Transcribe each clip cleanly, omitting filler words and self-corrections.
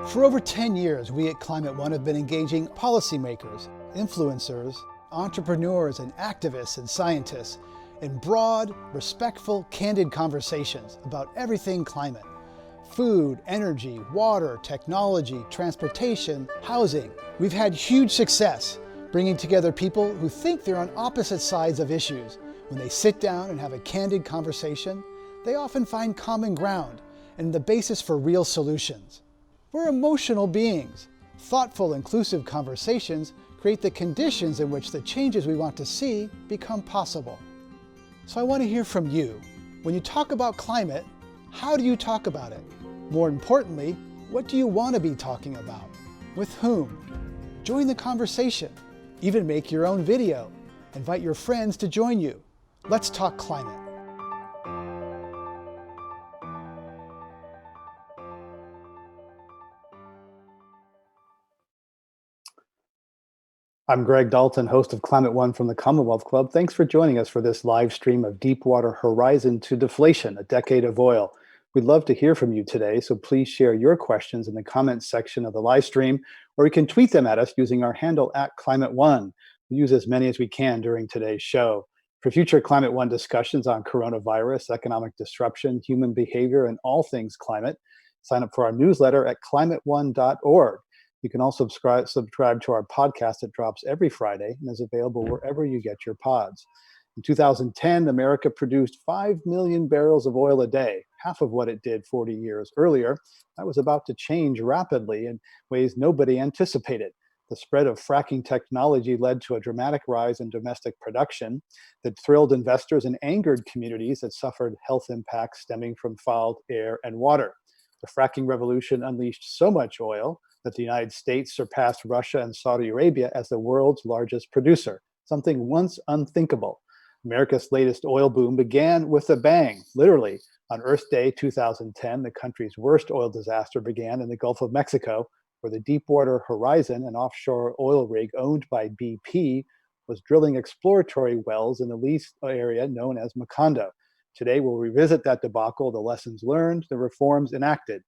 For over 10 years, we at Climate One have been engaging policymakers, influencers, entrepreneurs, and activists and scientists in broad, respectful, candid conversations about everything climate. Food, energy, water, technology, transportation, housing. We've had huge success bringing together people who think they're on opposite sides of issues. When they sit down and have a candid conversation, they often find common ground and the basis for real solutions. We're emotional beings. Thoughtful, inclusive conversations create the conditions in which the changes we want to see become possible. So I want to hear from you. When you talk about climate, how do you talk about it? More importantly, what do you want to be talking about? With whom? Join the conversation. Even make your own video. Invite your friends to join you. Let's talk climate. I'm Greg Dalton, host of Climate One from the Commonwealth Club. Thanks for joining us for this live stream of Deepwater Horizon to Deflation, a decade of oil. We'd love to hear from you today, so please share your questions in the comments section of the live stream, or you can tweet them at us using our handle @ClimateOne. We'll use as many as we can during today's show. For future Climate One discussions on coronavirus, economic disruption, human behavior, and all things climate, sign up for our newsletter at climateone.org. You can also subscribe to our podcast that drops every Friday and is available wherever you get your pods. In 2010, America produced 5 million barrels of oil a day, half of what it did 40 years earlier. That was about to change rapidly in ways nobody anticipated. The spread of fracking technology led to a dramatic rise in domestic production that thrilled investors and angered communities that suffered health impacts stemming from foul air and water. The fracking revolution unleashed so much oil that the United States surpassed Russia and Saudi Arabia as the world's largest producer, something once unthinkable. America's latest oil boom began with a bang. Literally, on Earth Day 2010, the country's worst oil disaster began in the Gulf of Mexico, where the Deepwater Horizon, an offshore oil rig owned by BP, was drilling exploratory wells in the lease area known as Macondo. Today, we'll revisit that debacle, the lessons learned, the reforms enacted.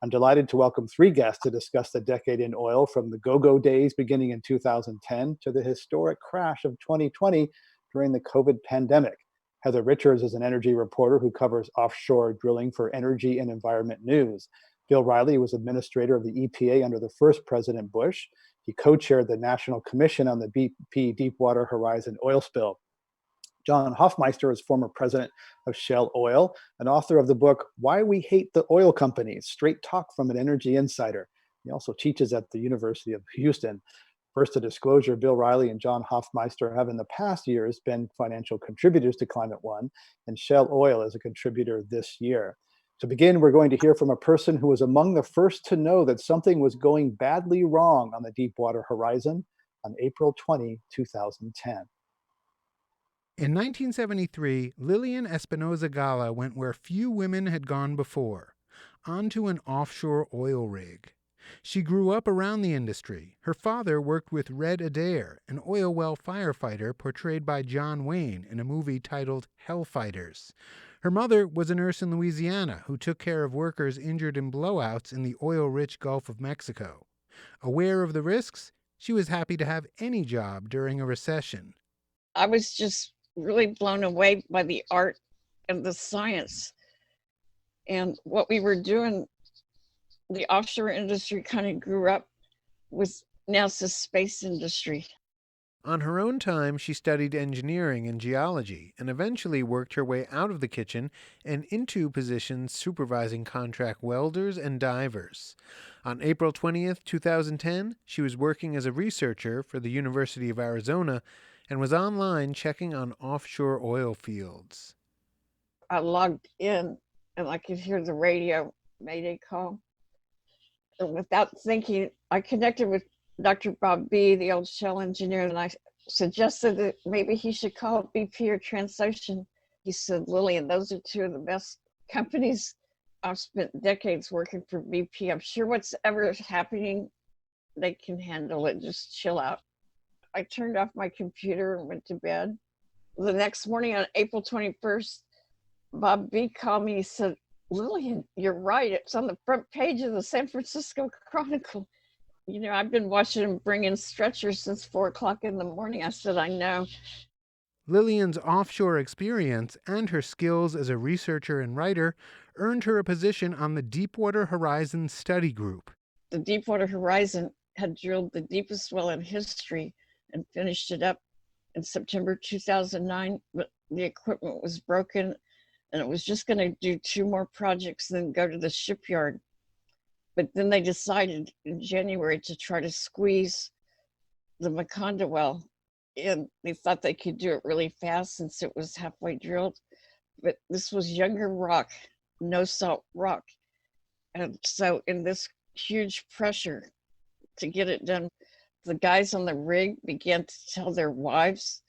I'm delighted to welcome three guests to discuss the decade in oil, from the go-go days beginning in 2010 to the historic crash of 2020 during the COVID pandemic. Heather Richards is an energy reporter who covers offshore drilling for Energy and Environment News. Bill Riley was administrator of the EPA under the first President Bush. He co-chaired the National Commission on the BP Deepwater Horizon oil spill. John Hofmeister is former president of Shell Oil and author of the book, Why We Hate the Oil Companies, Straight Talk from an Energy Insider. He also teaches at the University of Houston. First, a disclosure, Bill Riley and John Hofmeister have in the past years been financial contributors to Climate One, and Shell Oil is a contributor this year. To begin, we're going to hear from a person who was among the first to know that something was going badly wrong on the Deepwater Horizon on April 20, 2010. In 1973, Lillian Espinosa Gala went where few women had gone before, onto an offshore oil rig. She grew up around the industry. Her father worked with Red Adair, an oil well firefighter portrayed by John Wayne in a movie titled Hellfighters. Her mother was a nurse in Louisiana who took care of workers injured in blowouts in the oil-rich Gulf of Mexico. Aware of the risks, she was happy to have any job during a recession. I was just really blown away by the art and the science and what we were doing. The offshore industry kind of grew up with NASA's space industry. On her own time, she studied engineering and geology and eventually worked her way out of the kitchen and into positions supervising contract welders and divers. On April 20th, 2010, she was working as a researcher for the University of Arizona and was online checking on offshore oil fields. I logged in and I could hear the radio Mayday call. And without thinking, I connected with Dr. Bob B., the old Shell engineer, and I suggested that maybe he should call it BP or Transocean. He said, Lillian, those are two of the best companies. I've spent decades working for BP. I'm sure what's ever happening, they can handle it. Just chill out. I turned off my computer and went to bed. The next morning on April 21st, Bob B called me. He said, Lillian, you're right. It's on the front page of the San Francisco Chronicle. You know, I've been watching them bring in stretchers since 4 o'clock in the morning. I said, I know. Lillian's offshore experience and her skills as a researcher and writer earned her a position on the Deepwater Horizon Study Group. The Deepwater Horizon had drilled the deepest well in history and finished it up in September 2009, but the equipment was broken and it was just going to do 2 more projects, then go to the shipyard. But then they decided in January to try to squeeze the Macondo well in. They thought they could do it really fast since it was halfway drilled. But this was younger rock, no salt rock. And so in this huge pressure to get it done, the guys on the rig began to tell their wives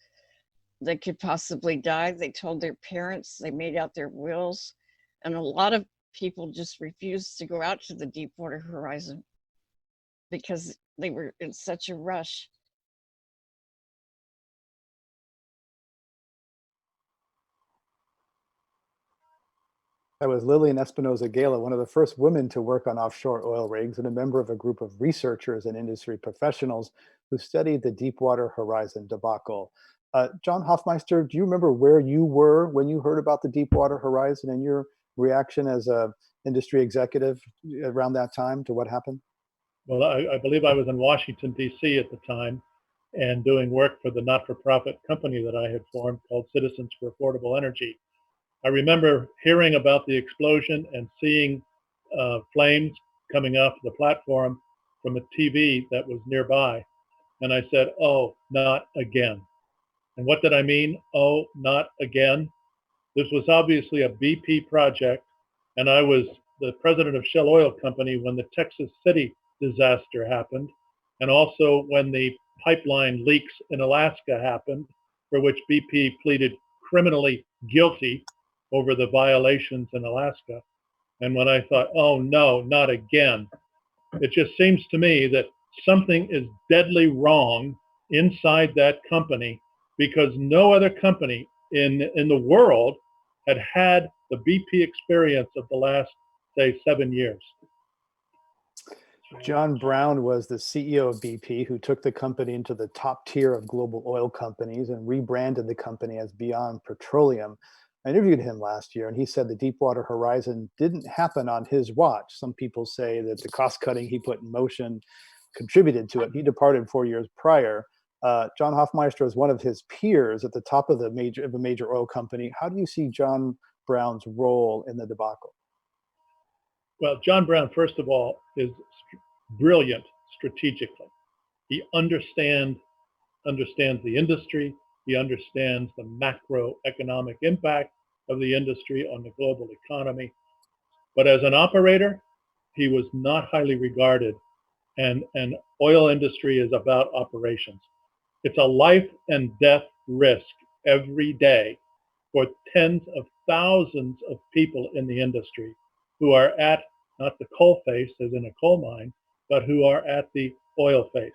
they could possibly die. They told their parents, they made out their wills. And a lot of people just refused to go out to the Deepwater Horizon because they were in such a rush. That was Lillian Espinosa Gala, one of the first women to work on offshore oil rigs and a member of a group of researchers and industry professionals who studied the Deepwater Horizon debacle. John Hofmeister, do you remember where you were when you heard about the Deepwater Horizon and your reaction as a industry executive around that time to what happened? Well, I believe I was in Washington, D.C. at the time and doing work for the not-for-profit company that I had formed called Citizens for Affordable Energy. I remember hearing about the explosion and seeing flames coming off the platform from a TV that was nearby. And I said, oh, not again. And what did I mean? Oh, not again. This was obviously a BP project, and I was the president of Shell Oil Company when the Texas City disaster happened, and also when the pipeline leaks in Alaska happened, for which BP pleaded criminally guilty over the violations in Alaska. And when I thought, oh no, not again, it just seems to me that something is deadly wrong inside that company because no other company in the world had the BP experience of the last, say, 7 years. John Brown was the CEO of BP, who took the company into the top tier of global oil companies and rebranded the company as Beyond Petroleum. I interviewed him last year, and he said the Deepwater Horizon didn't happen on his watch. Some people say that the cost cutting he put in motion contributed to it. He departed 4 years prior. John Hofmeister is one of his peers at the top of a major oil company. How do you see John Brown's role in the debacle? Well, John Brown, first of all, is brilliant strategically. He understands the industry. He understands the macroeconomic impact of the industry on the global economy. But as an operator, he was not highly regarded. And oil industry is about operations. It's a life and death risk every day for tens of thousands of people in the industry who are at not the coal face as in a coal mine, but who are at the oil face.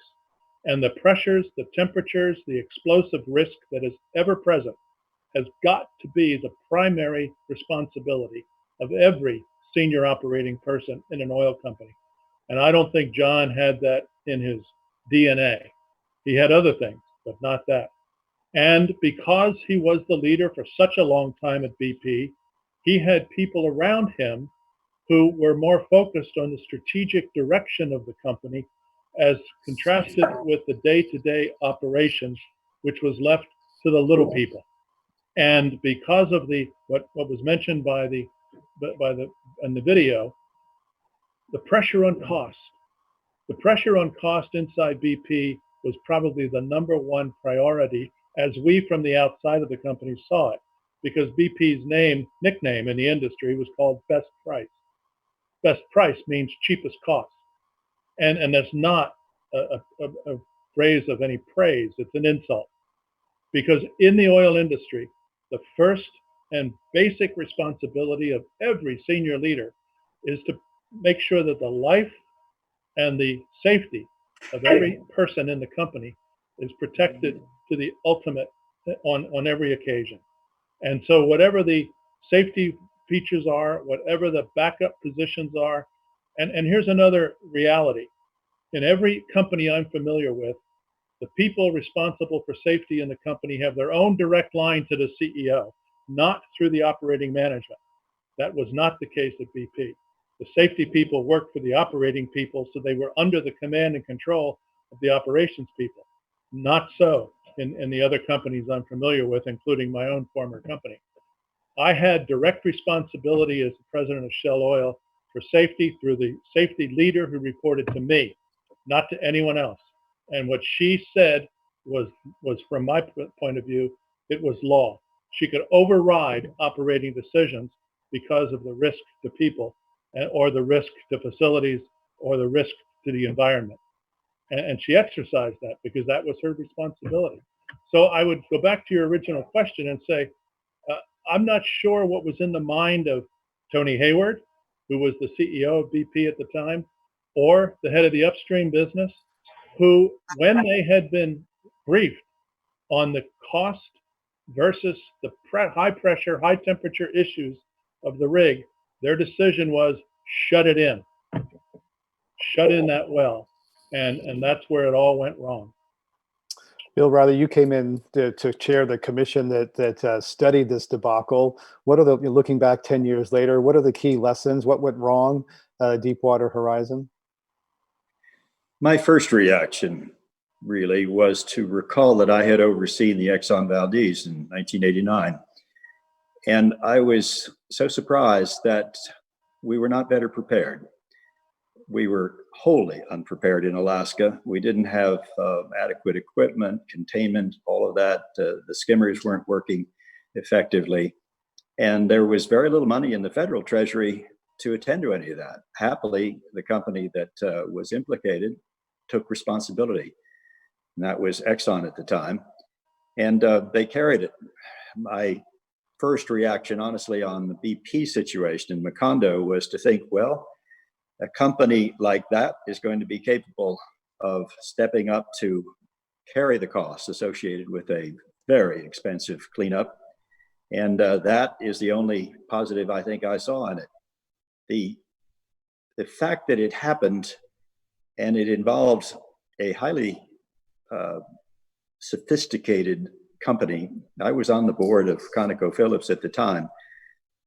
And the pressures, the temperatures, the explosive risk that is ever present has got to be the primary responsibility of every senior operating person in an oil company. And I don't think John had that in his DNA. He had other things, but not that. And because he was the leader for such a long time at BP, he had people around him who were more focused on the strategic direction of the company as contrasted with the day-to-day operations, which was left to the little people. And because of what was mentioned in the video, the pressure on cost. The pressure on cost inside BP was probably the number one priority as we from the outside of the company saw it, because BP's nickname in the industry was called Best Price. Best price means cheapest cost. And that's not a phrase of any praise, it's an insult. Because in the oil industry, the first and basic responsibility of every senior leader is to make sure that the life and the safety of every person in the company is protected to the ultimate on every occasion. And so whatever the safety features are, whatever the backup positions are. And here's another reality. In every company I'm familiar with, the people responsible for safety in the company have their own direct line to the CEO, not through the operating management. That was not the case at BP. The safety people worked for the operating people, so they were under the command and control of the operations people. Not so in the other companies I'm familiar with, including my own former company. I had direct responsibility as the president of Shell Oil for safety through the safety leader who reported to me, not to anyone else. And what she said was from my point of view, it was law. She could override operating decisions because of the risk to people or the risk to facilities or the risk to the environment. And she exercised that because that was her responsibility. So I would go back to your original question and say, I'm not sure what was in the mind of Tony Hayward, who was the CEO of BP at the time, or the head of the upstream business, who, when they had been briefed on the cost versus the high pressure, high temperature issues of the rig, their decision was shut it in, shut in that well. And that's where it all went wrong. Bill Riley, you came in to chair the commission that studied this debacle. What are looking back 10 years later, what are the key lessons? What went wrong, Deepwater Horizon? My first reaction really was to recall that I had overseen the Exxon Valdez in 1989. And I was so surprised that we were not better prepared. We were wholly unprepared in Alaska. We didn't have adequate equipment, containment, all of that. The skimmers weren't working effectively. And there was very little money in the federal treasury to attend to any of that. Happily, the company that was implicated took responsibility. And that was Exxon at the time. And they carried it. My first reaction, honestly, on the BP situation in Macondo was to think, well, a company like that is going to be capable of stepping up to carry the costs associated with a very expensive cleanup. And that is the only positive I think I saw in it. The fact that it happened and it involved a highly sophisticated company. I was on the board of ConocoPhillips at the time.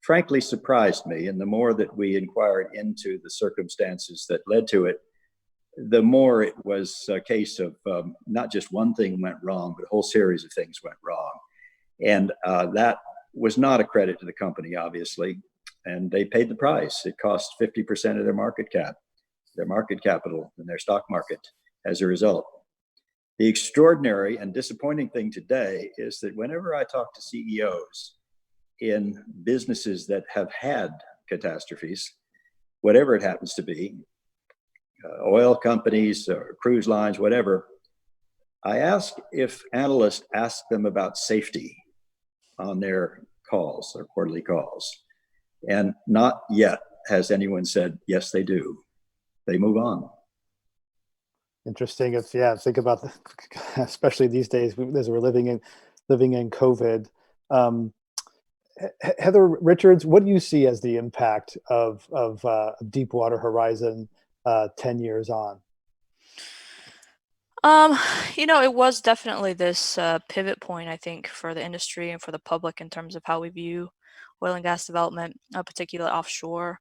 Frankly surprised me. And the more that we inquired into the circumstances that led to it, the more it was a case of not just one thing went wrong, but a whole series of things went wrong. And that was not a credit to the company, obviously. And they paid the price. It cost 50% of their market capital in their stock market as a result. The extraordinary and disappointing thing today is that whenever I talk to CEOs in businesses that have had catastrophes, whatever it happens to be, oil companies or cruise lines, whatever, I ask if analysts ask them about safety on their calls, their quarterly calls. And not yet has anyone said, yes, they do. They move on. Interesting. Think about especially these days as we're living in COVID. Heather Richards, what do you see as the impact of Deepwater Horizon 10 years on? It was definitely this pivot point, I think, for the industry and for the public in terms of how we view oil and gas development, particularly offshore.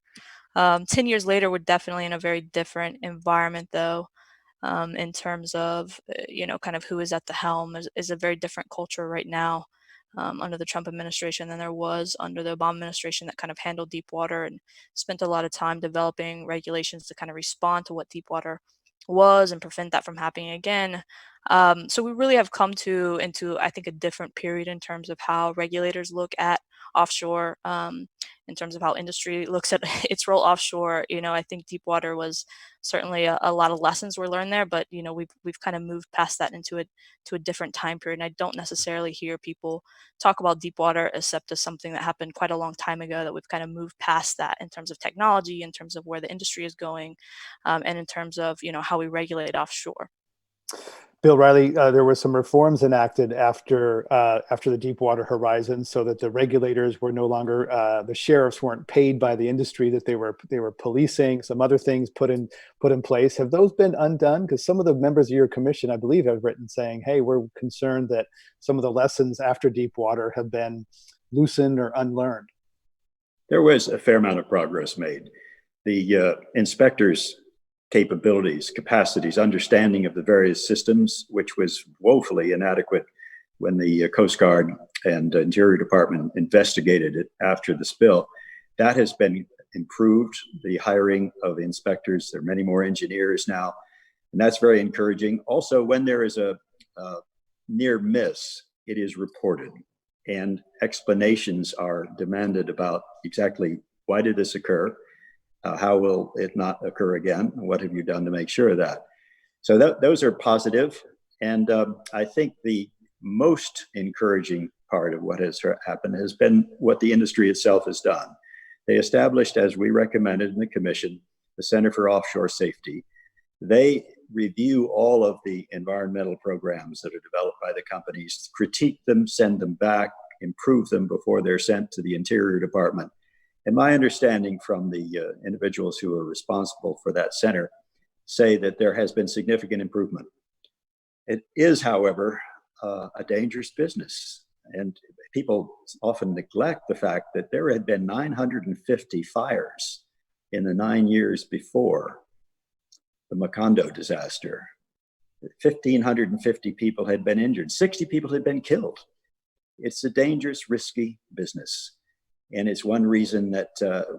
10 years later, we're definitely in a very different environment, though, in terms of, kind of who is at the helm. Is a very different culture right now under the Trump administration than there was under the Obama administration that kind of handled Deepwater and spent a lot of time developing regulations to kind of respond to what Deepwater was and prevent that from happening again. So we really have come into I think a different period in terms of how regulators look at offshore, in terms of how industry looks at its role offshore. I think Deepwater was certainly a lot of lessons were learned there, but we've kind of moved past that into a different time period. And I don't necessarily hear people talk about Deepwater except as something that happened quite a long time ago, that we've kind of moved past that in terms of technology, in terms of where the industry is going, and in terms of how we regulate offshore. Bill Riley, there were some reforms enacted after the Deepwater Horizon, so that the regulators were no longer the sheriffs weren't paid by the industry that they were policing. Some other things put in place. Have those been undone? Because some of the members of your commission, I believe, have written saying, "Hey, we're concerned that some of the lessons after Deepwater have been loosened or unlearned." There was a fair amount of progress made. The inspectors' capabilities, capacities, understanding of the various systems, which was woefully inadequate when the Coast Guard and Interior Department investigated it after the spill. That has been improved. The hiring of inspectors, there are many more engineers now, and that's very encouraging. Also, when there is a near miss, it is reported, and explanations are demanded about exactly why did this occur. How will it not occur again? What have you done to make sure of that? So those are positive. And I think the most encouraging part of what has happened has been what the industry itself has done. They established, as we recommended in the commission, the Center for Offshore Safety. They review all of the environmental programs that are developed by the companies, critique them, send them back, improve them before they're sent to the Interior Department. And my understanding from the individuals who are responsible for that center say that there has been significant improvement. It is, however, a dangerous business. And people often neglect the fact that there had been 950 fires in the 9 years before the Macondo disaster. 1,550 people had been injured. 60 people had been killed. It's a dangerous, risky business. And it's one reason that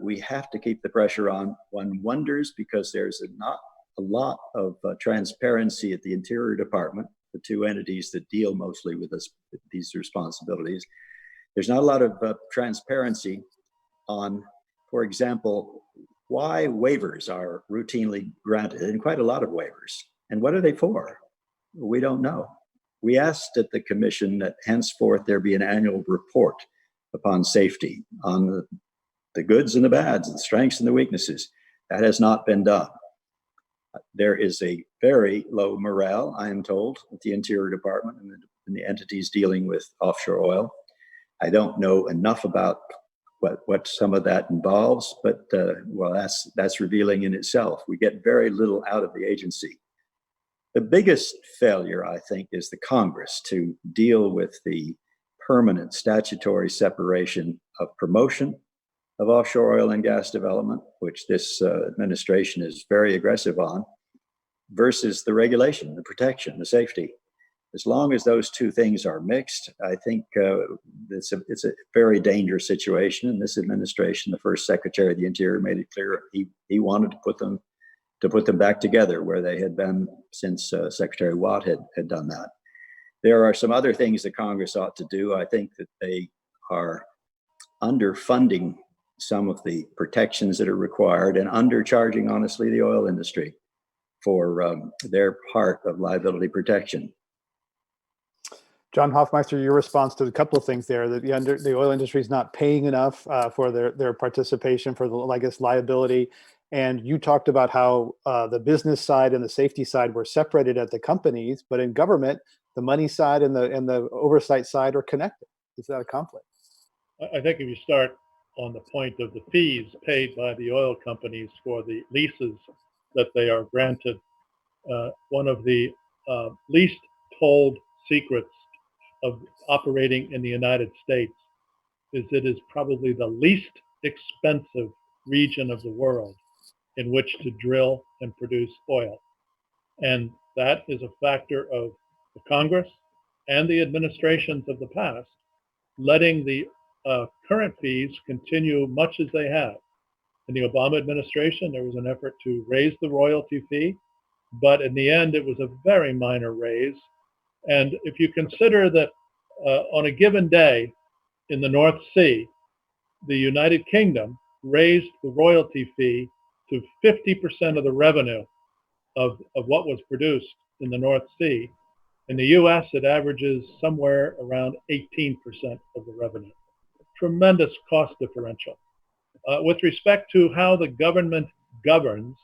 we have to keep the pressure on. One wonders, because there's not a lot of transparency at the Interior Department, the two entities that deal mostly with these responsibilities. There's not a lot of transparency on, for example, why waivers are routinely granted, and quite a lot of waivers. And what are they for? We don't know. We asked at the commission that henceforth there be an annual report upon safety, on the goods and the bads, the strengths and the weaknesses. That has not been done. There is a very low morale, I am told, at the Interior Department and the entities dealing with offshore oil. I don't know enough about what some of that involves, but well, that's revealing in itself. We get very little out of the agency. The biggest failure, I think, is the Congress to deal with the permanent statutory separation of promotion of offshore oil and gas development, which this administration is very aggressive on, versus the regulation, the protection, the safety. As long as those two things are mixed, I think it's a very dangerous situation. And this administration, the first Secretary of the Interior, made it clear he wanted to put them back together where they had been since Secretary Watt had done that. There are some other things that Congress ought to do. I think that they are underfunding some of the protections that are required and undercharging, honestly, the oil industry for their part of liability protection. John Hoffmeister, your response to a couple of things there, that the oil industry is not paying enough for their participation for the, I guess, liability. And you talked about how the business side and the safety side were separated at the companies, but in government, the money side and the oversight side are connected. Is that a conflict? I think if you start on the point of the fees paid by the oil companies for the leases that they are granted, one of the least told secrets of operating in the United States is it is probably the least expensive region of the world in which to drill and produce oil. And that is a factor of the Congress and the administrations of the past letting the current fees continue much as they have. In the Obama administration, there was an effort to raise the royalty fee, but in the end, it was a very minor raise. And if you consider that on a given day in the North Sea, the United Kingdom raised the royalty fee to 50% of the revenue of what was produced in the North Sea. In the US, it averages somewhere around 18% of the revenue. Tremendous cost differential. With respect to how the government governs,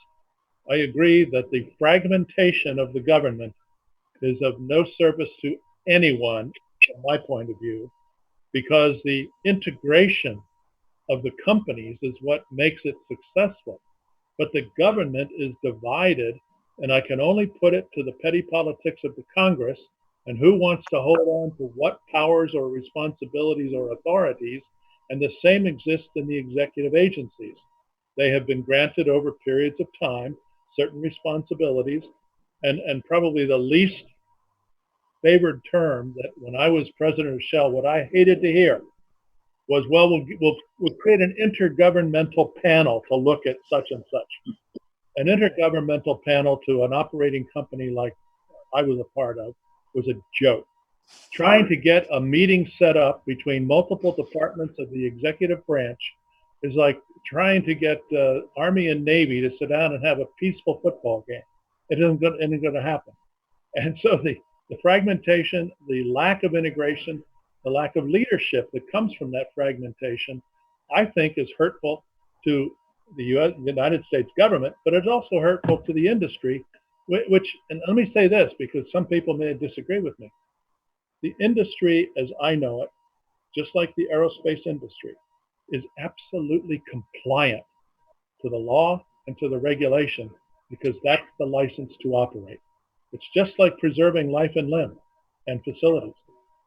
I agree that the fragmentation of the government is of no service to anyone, from my point of view, because the integration of the companies is what makes it successful. But the government is divided, and I can only put it to the petty politics of the Congress and who wants to hold on to what powers or responsibilities or authorities, and the same exists in the executive agencies. They have been granted over periods of time certain responsibilities, and probably the least favored term that when I was president of Shell, what I hated to hear was, well, we'll create an intergovernmental panel to look at such and such. An intergovernmental panel to an operating company like I was a part of was a joke. Trying to get a meeting set up between multiple departments of the executive branch is like trying to get Army and Navy to sit down and have a peaceful football game. It isn't going to happen. And so the fragmentation, the lack of integration, the lack of leadership that comes from that fragmentation, I think is hurtful to the United States government, but it's also hurtful to the industry, which, and let me say this because some people may disagree with me. The industry, as I know it, just like the aerospace industry, is absolutely compliant to the law and to the regulation because that's the license to operate. It's just like preserving life and limb and facilities.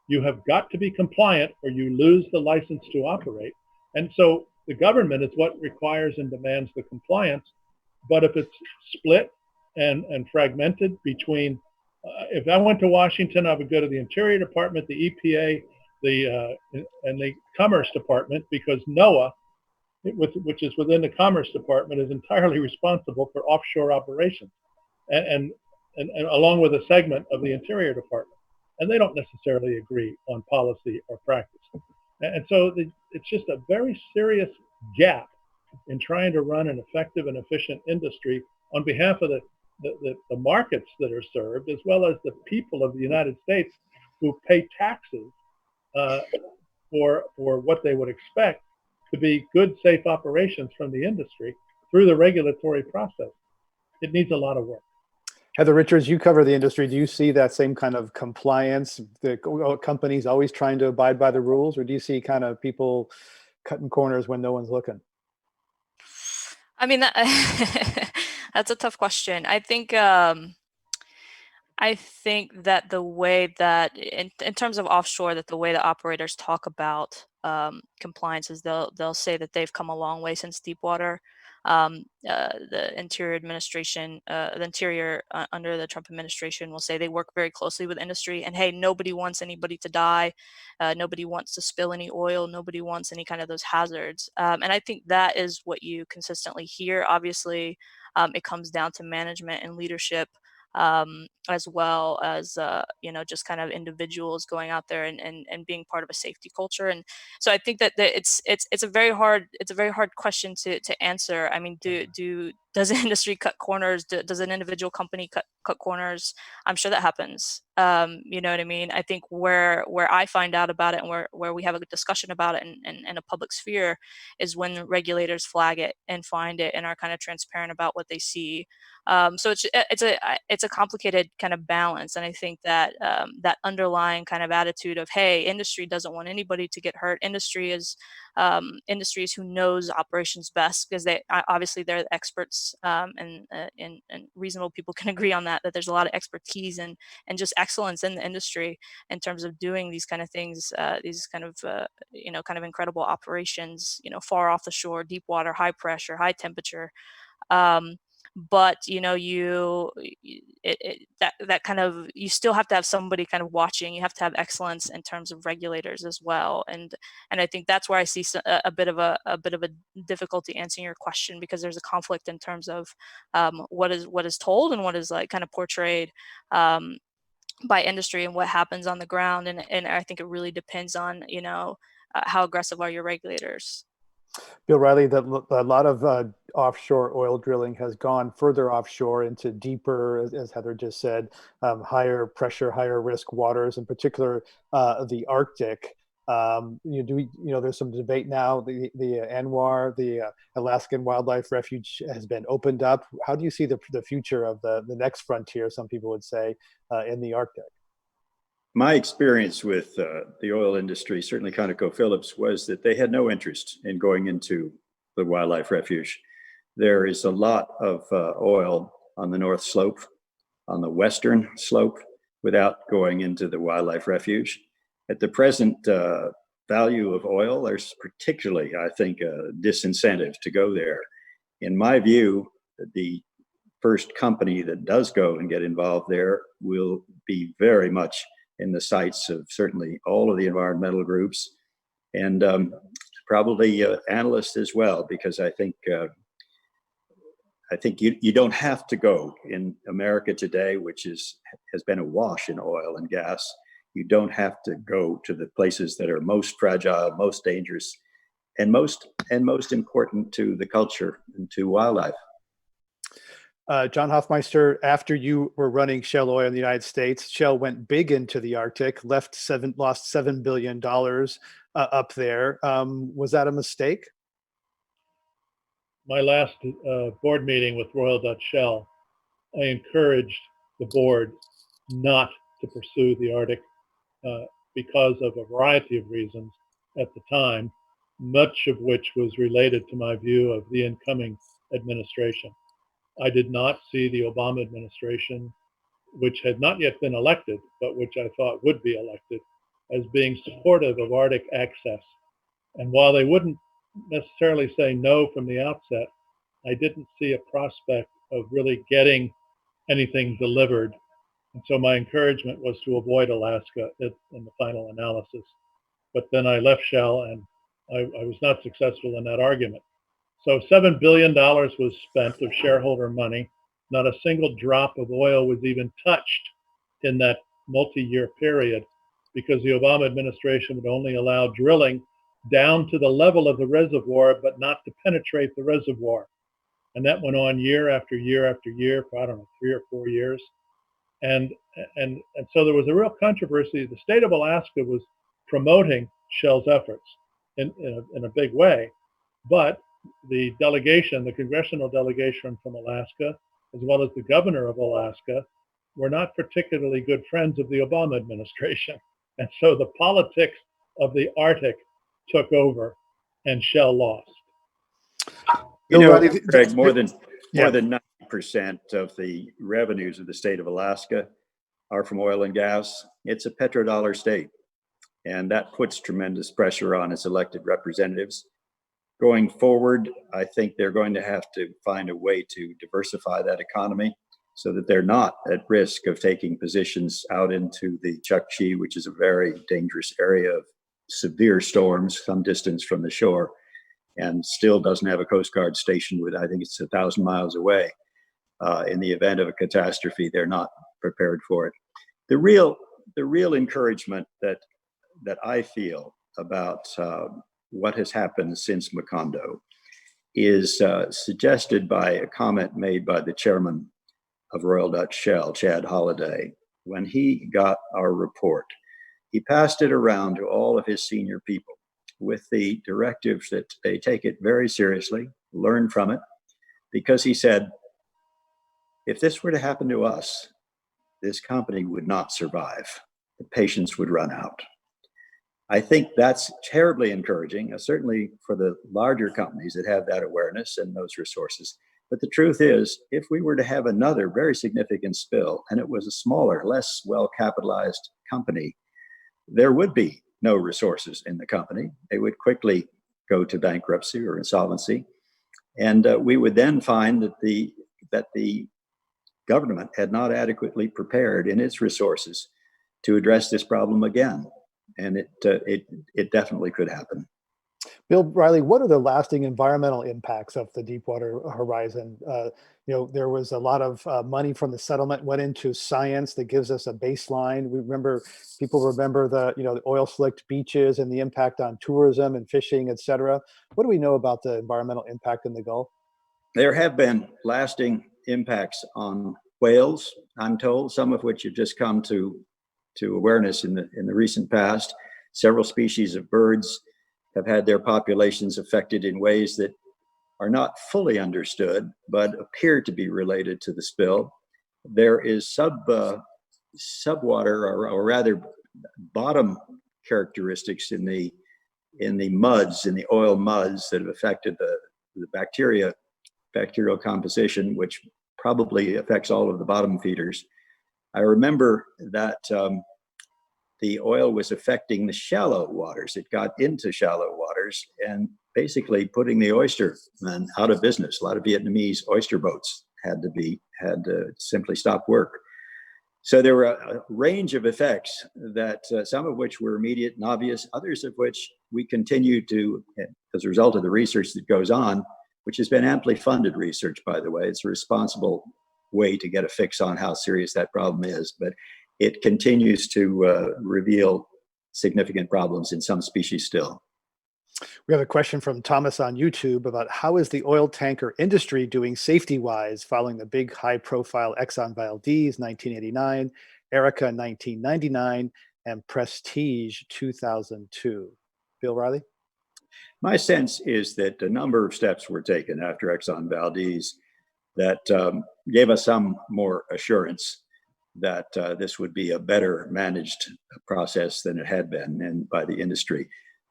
You have got to be compliant or you lose the license to operate. And so the government is what requires and demands the compliance. But if it's split and fragmented between, if I went to Washington, I would go to the Interior Department, the EPA, and the Commerce Department, because NOAA, which is within the Commerce Department, is entirely responsible for offshore operations, and along with a segment of the Interior Department. And they don't necessarily agree on policy or practice. And so it's just a very serious gap in trying to run an effective and efficient industry on behalf of the markets that are served, as well as the people of the United States who pay taxes for what they would expect to be good, safe operations from the industry through the regulatory process. It needs a lot of work. Heather Richards, you cover the industry. Do you see that same kind of compliance, the companies always trying to abide by the rules, or do you see kind of people cutting corners when no one's looking? I mean, that's a tough question. I think that the way that in terms of offshore, that the way the operators talk about compliance is they'll say that they've come a long way since Deepwater. The Interior Administration, the Interior under the Trump administration will say they work very closely with industry, and hey, nobody wants anybody to die, nobody wants to spill any oil, nobody wants any kind of those hazards, and I think that is what you consistently hear. Obviously, it comes down to management and leadership, as well as just kind of individuals going out there and being part of a safety culture. And so I think that it's a very hard question to answer. I mean, does the industry cut corners? Does an individual company cut corners? I'm sure that happens. You know what I mean? I think where I find out about it and where we have a good discussion about it in a public sphere is when regulators flag it and find it and are kind of transparent about what they see. So it's a complicated kind of balance, and I think that that underlying kind of attitude of, hey, industry doesn't want anybody to get hurt. Industry is who knows operations best because obviously they're the experts, and reasonable people can agree on that there's a lot of expertise and just excellence in the industry in terms of doing these kind of things, these kind of kind of incredible operations, far off the shore, deep water, high pressure, high temperature. But that kind of, you still have to have somebody kind of watching. You have to have excellence in terms of regulators as well, and I think that's where I see a bit of a difficulty answering your question, because there's a conflict in terms of what is told and what is like kind of portrayed by industry and what happens on the ground, and I think it really depends on how aggressive are your regulators. Bill Riley, a lot of offshore oil drilling has gone further offshore into deeper, as Heather just said, higher pressure, higher risk waters, in particular the Arctic. There's some debate now. The ANWR, the Alaskan Wildlife Refuge, has been opened up. How do you see the future of the next frontier, some people would say, in the Arctic? My experience with the oil industry, certainly ConocoPhillips, was that they had no interest in going into the wildlife refuge. There is a lot of oil on the North Slope, on the Western Slope, without going into the wildlife refuge. At the present value of oil, there's particularly, I think, a disincentive to go there. In my view, the first company that does go and get involved there will be very much in the sights of certainly all of the environmental groups and probably analysts as well, because I think you don't have to go in America today, which has been awash in oil and gas. You don't have to go to the places that are most fragile, most dangerous, and most important to the culture and to wildlife. John Hoffmeister, after you were running Shell Oil in the United States, Shell went big into the Arctic, lost $7 billion up there. Was that a mistake? My last board meeting with Royal Dutch Shell, I encouraged the board not to pursue the Arctic because of a variety of reasons at the time, much of which was related to my view of the incoming administration. I did not see the Obama administration, which had not yet been elected, but which I thought would be elected, as being supportive of Arctic access. And while they wouldn't necessarily say no from the outset, I didn't see a prospect of really getting anything delivered. And so my encouragement was to avoid Alaska in the final analysis. But then I left Shell and I was not successful in that argument. So $7 billion was spent of shareholder money. Not a single drop of oil was even touched in that multi-year period because the Obama administration would only allow drilling down to the level of the reservoir, but not to penetrate the reservoir. And that went on year after year after year for, I don't know, 3 or 4 years. And so there was a real controversy. The state of Alaska was promoting Shell's efforts in a big way, but the delegation, the congressional delegation from Alaska, as well as the governor of Alaska, were not particularly good friends of the Obama administration. And so the politics of the Arctic took over and Shell lost. Greg, more than 90% of the revenues of the state of Alaska are from oil and gas. It's a petrodollar state, and that puts tremendous pressure on its elected representatives. Going forward, I think they're going to have to find a way to diversify that economy so that they're not at risk of taking positions out into the Chukchi, which is a very dangerous area of severe storms, some distance from the shore, and still doesn't have a Coast Guard station with, I think it's 1,000 miles away. In the event of a catastrophe, they're not prepared for it. The real encouragement that I feel about what has happened since Macondo is suggested by a comment made by the chairman of Royal Dutch Shell, Chad Holliday. When he got our report, he passed it around to all of his senior people with the directives that they take it very seriously, learn from it, because he said, if this were to happen to us, this company would not survive. The patience would run out. I think that's terribly encouraging, certainly for the larger companies that have that awareness and those resources. But the truth is, if we were to have another very significant spill, and it was a smaller, less well-capitalized company, there would be no resources in the company. They would quickly go to bankruptcy or insolvency. And we would then find that the government had not adequately prepared in its resources to address this problem again. And it definitely could happen. Bill Riley, what are the lasting environmental impacts of the Deepwater Horizon? There was a lot of money from the settlement went into science that gives us a baseline. People remember the oil slicked beaches and the impact on tourism and fishing, et cetera. What do we know about the environmental impact in the Gulf? There have been lasting impacts on whales, I'm told, some of which have just come to awareness in the recent past. Several species of birds have had their populations affected in ways that are not fully understood, but appear to be related to the spill. There is subwater, or rather bottom characteristics in the muds, in the oil muds, that have affected the bacterial composition, which probably affects all of the bottom feeders. I remember that the oil was affecting the shallow waters. It got into shallow waters and basically putting the oystermen out of business. A lot of Vietnamese oyster boats had to simply stop work. So there were a range of effects that some of which were immediate and obvious, others of which we continue to, as a result of the research that goes on, which has been amply funded research, by the way. It's a responsible way to get a fix on how serious that problem is, but it continues to reveal significant problems in some species still. We have a question from Thomas on YouTube about how is the oil tanker industry doing safety-wise following the big high-profile Exxon Valdez 1989, Erica 1999, and Prestige 2002. Bill Riley? My sense is that a number of steps were taken after Exxon Valdez that gave us some more assurance that this would be a better managed process than it had been, and by the industry.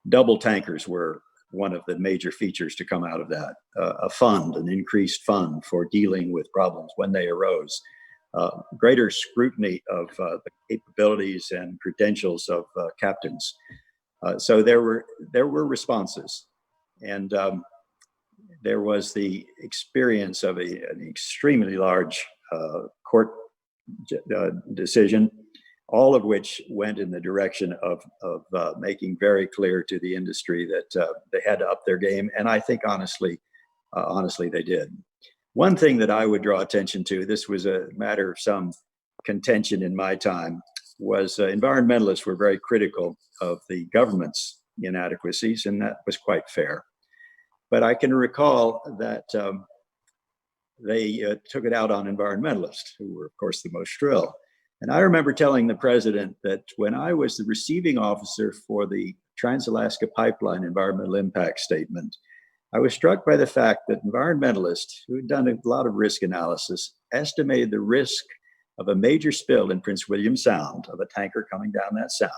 Double tankers were one of the major features to come out of that. An increased fund for dealing with problems when they arose. Greater scrutiny of the capabilities and credentials of captains. So there were responses, and there was the experience of an extremely large court decision, all of which went in the direction of making very clear to the industry that they had to up their game. And I think honestly, they did. One thing that I would draw attention to, this was a matter of some contention in my time, was environmentalists were very critical of the government's inadequacies, and that was quite fair. But I can recall that they took it out on environmentalists, who were, of course, the most shrill. And I remember telling the president that when I was the receiving officer for the Trans-Alaska Pipeline environmental impact statement, I was struck by the fact that environmentalists who had done a lot of risk analysis estimated the risk of a major spill in Prince William Sound, of a tanker coming down that sound,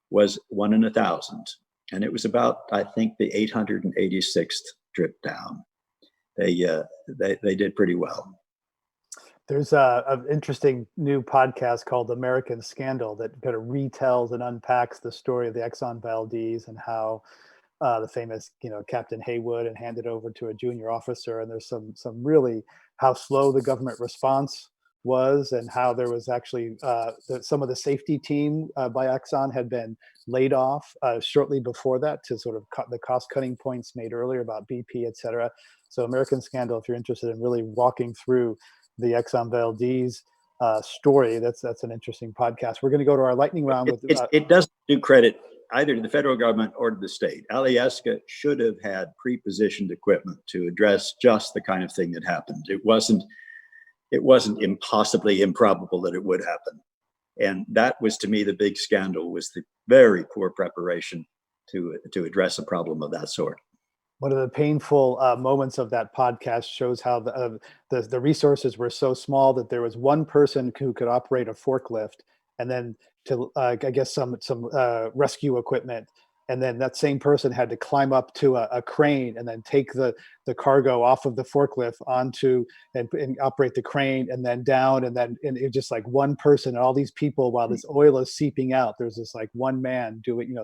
was 1 in 1,000. And it was about, I think, the 886th trip down. They did pretty well. There's an interesting new podcast called American Scandal that kind of retells and unpacks the story of the Exxon Valdez and how the famous, Captain Haywood, and handed over to a junior officer. And there's some really how slow the government response was, and how there was actually some of the safety team by Exxon had been laid off shortly before that to sort of cut the cost cutting points made earlier about BP, et cetera. So American Scandal, if you're interested in really walking through the Exxon Valdez story, that's an interesting podcast. We're going to go to our lightning round. It doesn't do credit either to the federal government or to the state. Alyeska should have had pre-positioned equipment to address just the kind of thing that happened. It wasn't impossibly improbable that it would happen. And that was, to me, the big scandal, was the very poor preparation to address a problem of that sort. One of the painful moments of that podcast shows how the resources were so small that there was one person who could operate a forklift, and then I guess some rescue equipment, and then that same person had to climb up to a crane and then take the cargo off of the forklift onto and operate the crane, and then down, and it was just like one person, and all these people, while this oil is seeping out, there's this like one man doing,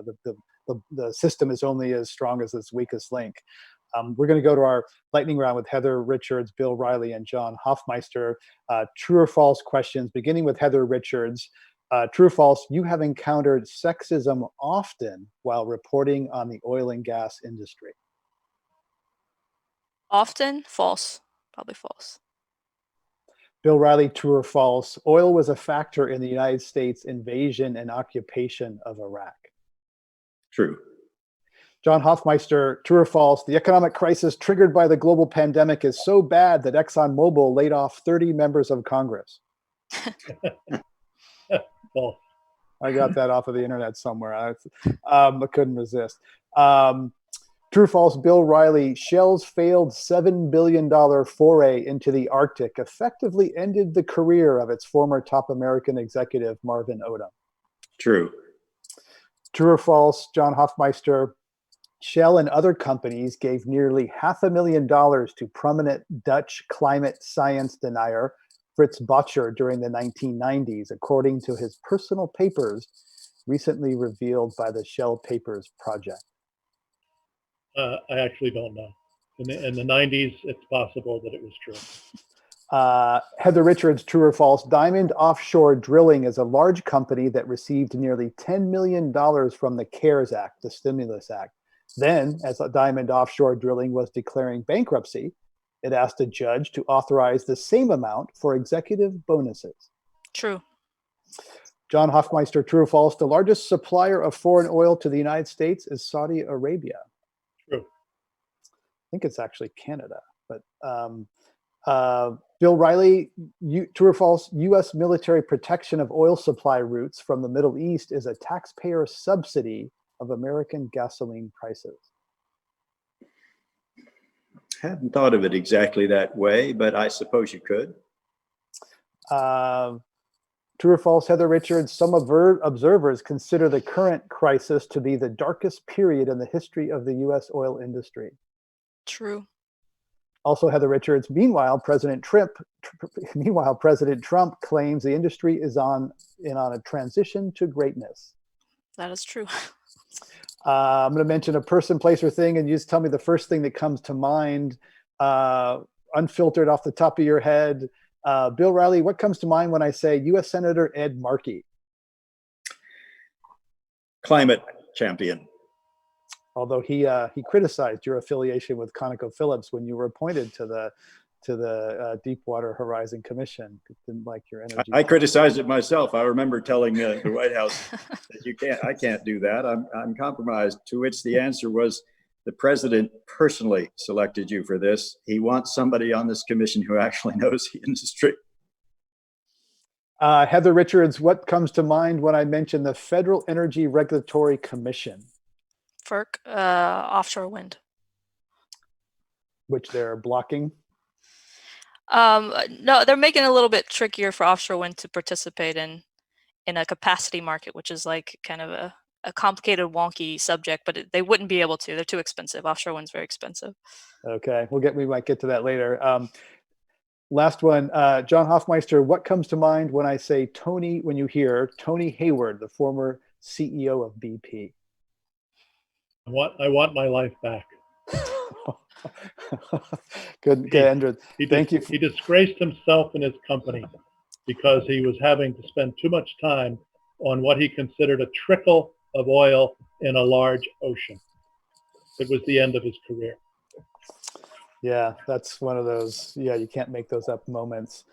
the system is only as strong as its weakest link. We're going to go to our lightning round with Heather Richards, Bill Riley, and John Hoffmeister. True or false questions, beginning with Heather Richards. True or false, you have encountered sexism often while reporting on the oil and gas industry. Often? False. Probably false. Bill Riley, true or false, oil was a factor in the United States invasion and occupation of Iraq. True. John Hoffmeister, true or false, the economic crisis triggered by the global pandemic is so bad that ExxonMobil laid off 30 members of Congress. False. I got that off of the internet somewhere. I couldn't resist. True or false, Bill Riley, Shell's failed $7 billion foray into the Arctic effectively ended the career of its former top American executive, Marvin Odom. True. True or false, John Hofmeister, Shell and other companies gave nearly $500,000 to prominent Dutch climate science denier Fritz Bocher during the 1990s, according to his personal papers recently revealed by the Shell Papers Project. I actually don't know. In the 90s, it's possible that it was true. Heather Richards, true or false, Diamond Offshore Drilling is a large company that received nearly $10 million from the CARES Act, the Stimulus Act. Then, as Diamond Offshore Drilling was declaring bankruptcy, it asked a judge to authorize the same amount for executive bonuses. True. John Hofmeister, true or false, the largest supplier of foreign oil to the United States is Saudi Arabia. True. I think it's actually Canada, but Bill Riley, true or false, U.S. military protection of oil supply routes from the Middle East is a taxpayer subsidy of American gasoline prices. Hadn't thought of it exactly that way, but I suppose you could. True or false, Heather Richards, some observers consider the current crisis to be the darkest period in the history of the U.S. oil industry. True. Also, Heather Richards, meanwhile, President Trump claims the industry is on a transition to greatness. That is true. I'm going to mention a person, place, or thing, and you just tell me the first thing that comes to mind, unfiltered off the top of your head. Bill Riley, what comes to mind when I say U.S. Senator Ed Markey? Climate champion. Although he criticized your affiliation with ConocoPhillips when you were appointed to the Deepwater Horizon Commission. Didn't like your energy. I criticized it myself. I remember telling the White House that I can't do that. I'm compromised. To which the answer was, the president personally selected you for this. He wants somebody on this commission who actually knows the industry. Heather Richards, what comes to mind when I mention the Federal Energy Regulatory Commission? FERC, offshore wind. Which they're blocking? No, they're making it a little bit trickier for offshore wind to participate in a capacity market, which is like kind of a complicated, wonky subject, but they wouldn't be able to. They're too expensive. Offshore wind's very expensive. Okay, we might get to that later. Last one, John Hofmeister, what comes to mind when I say when you hear Tony Hayward, the former CEO of BP? I want my life back. Good, Andrew. Thank you. He disgraced himself and his company because he was having to spend too much time on what he considered a trickle of oil in a large ocean. It was the end of his career. Yeah, that's one of those, you can't make those up moments.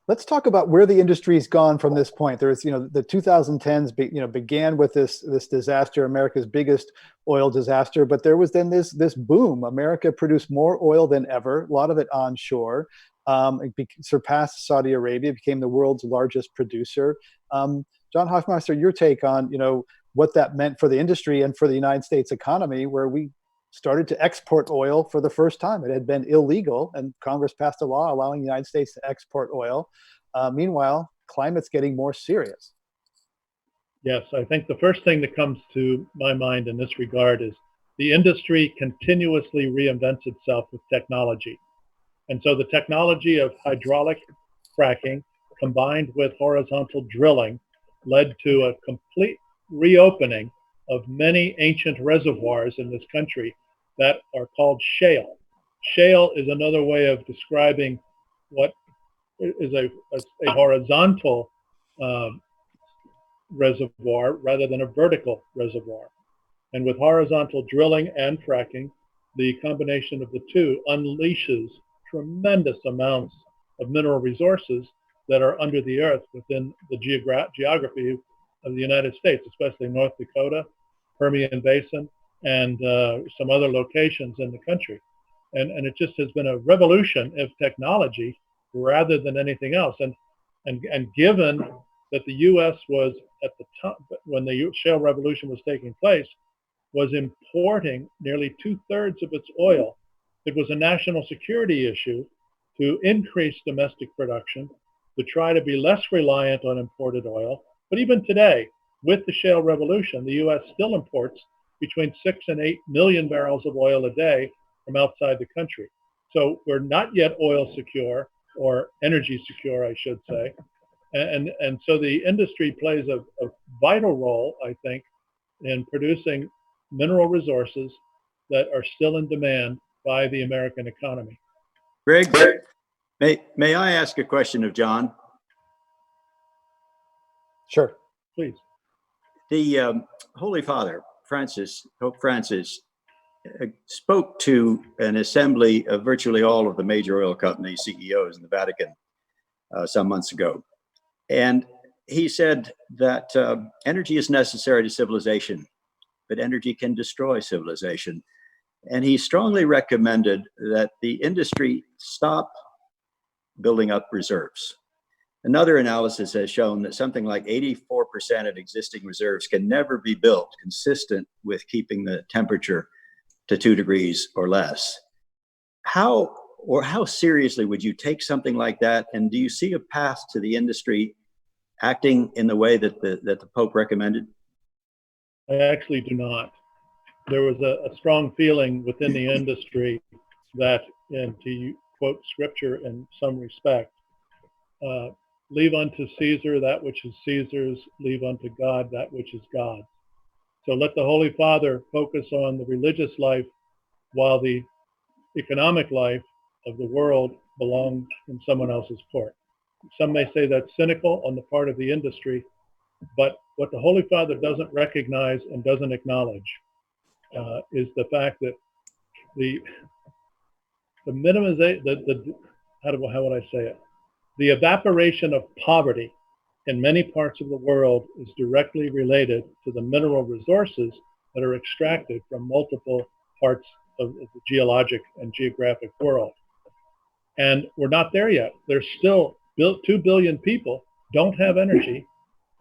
Let's talk about where the industry's gone from this point. There's, the 2010s, began with this disaster, America's biggest oil disaster, but there was then this boom. America produced more oil than ever, a lot of it onshore. It surpassed Saudi Arabia, became the world's largest producer. John Hofmeister, your take on, what that meant for the industry and for the United States economy, where we started to export oil for the first time. It had been illegal, and Congress passed a law allowing the United States to export oil. Meanwhile, climate's getting more serious. Yes, I think the first thing that comes to my mind in this regard is the industry continuously reinvents itself with technology. And so the technology of hydraulic fracking combined with horizontal drilling led to a complete reopening of many ancient reservoirs in this country that are called shale. Shale is another way of describing what is a horizontal reservoir rather than a vertical reservoir. And with horizontal drilling and fracking, the combination of the two unleashes tremendous amounts of mineral resources that are under the earth within the geography of the United States, especially North Dakota, Permian Basin, and some other locations in the country. And it just has been a revolution of technology rather than anything else. And given that the U.S. was at the top, when the shale revolution was taking place, was importing nearly 2/3 of its oil. It was a national security issue to increase domestic production, to try to be less reliant on imported oil. But even today, with the shale revolution, the U.S. still imports between 6 and 8 million barrels of oil a day from outside the country. So we're not yet oil secure, or energy secure, I should say. And so the industry plays a vital role, I think, in producing mineral resources that are still in demand by the American economy. Greg, may I ask a question of John? Sure. Please. The Holy Father, Pope Francis, spoke to an assembly of virtually all of the major oil company CEOs in the Vatican some months ago. And he said that energy is necessary to civilization, but energy can destroy civilization. And he strongly recommended that the industry stop building up reserves. Another analysis has shown that something like 84% of existing reserves can never be built consistent with keeping the temperature to 2 degrees or less. How seriously would you take something like that? And do you see a path to the industry acting in the way that the Pope recommended? I actually do not. There was a strong feeling within the industry that, and to quote scripture in some respect, leave unto Caesar that which is Caesar's, leave unto God that which is God's. So let the Holy Father focus on the religious life while the economic life of the world belongs in someone else's court. Some may say that's cynical on the part of the industry, but what the Holy Father doesn't recognize and doesn't acknowledge is the fact that the minimization, how would I say it? The evaporation of poverty in many parts of the world is directly related to the mineral resources that are extracted from multiple parts of the geologic and geographic world. And we're not there yet. There's still 2 billion people don't have energy,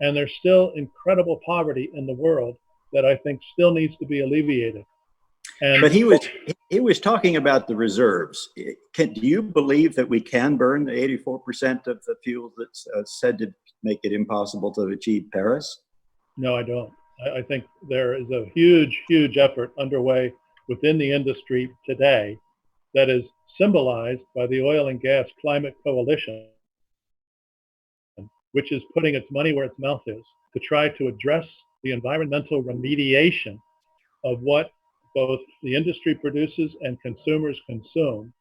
and there's still incredible poverty in the world that I think still needs to be alleviated. But he was talking about the reserves. Do you believe that we can burn the 84% of the fuel that's said to make it impossible to achieve Paris? No, I don't. I think there is a huge effort underway within the industry today that is symbolized by the Oil and Gas Climate Coalition, which is putting its money where its mouth is to try to address the environmental remediation of what both the industry produces and consumers consume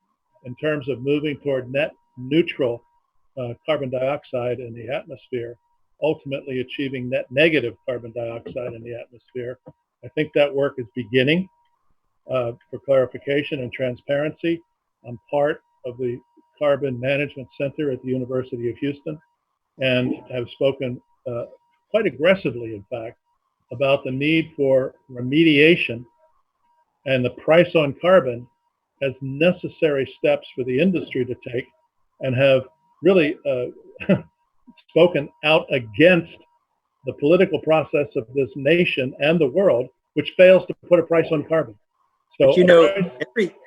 in terms of moving toward net neutral carbon dioxide in the atmosphere, ultimately achieving net negative carbon dioxide in the atmosphere. I think that work is beginning. For clarification and transparency, I'm part of the Carbon Management Center at the University of Houston and have spoken quite aggressively, in fact, about the need for remediation and the price on carbon as necessary steps for the industry to take, and have really spoken out against the political process of this nation and the world, which fails to put a price on carbon. So, but you know,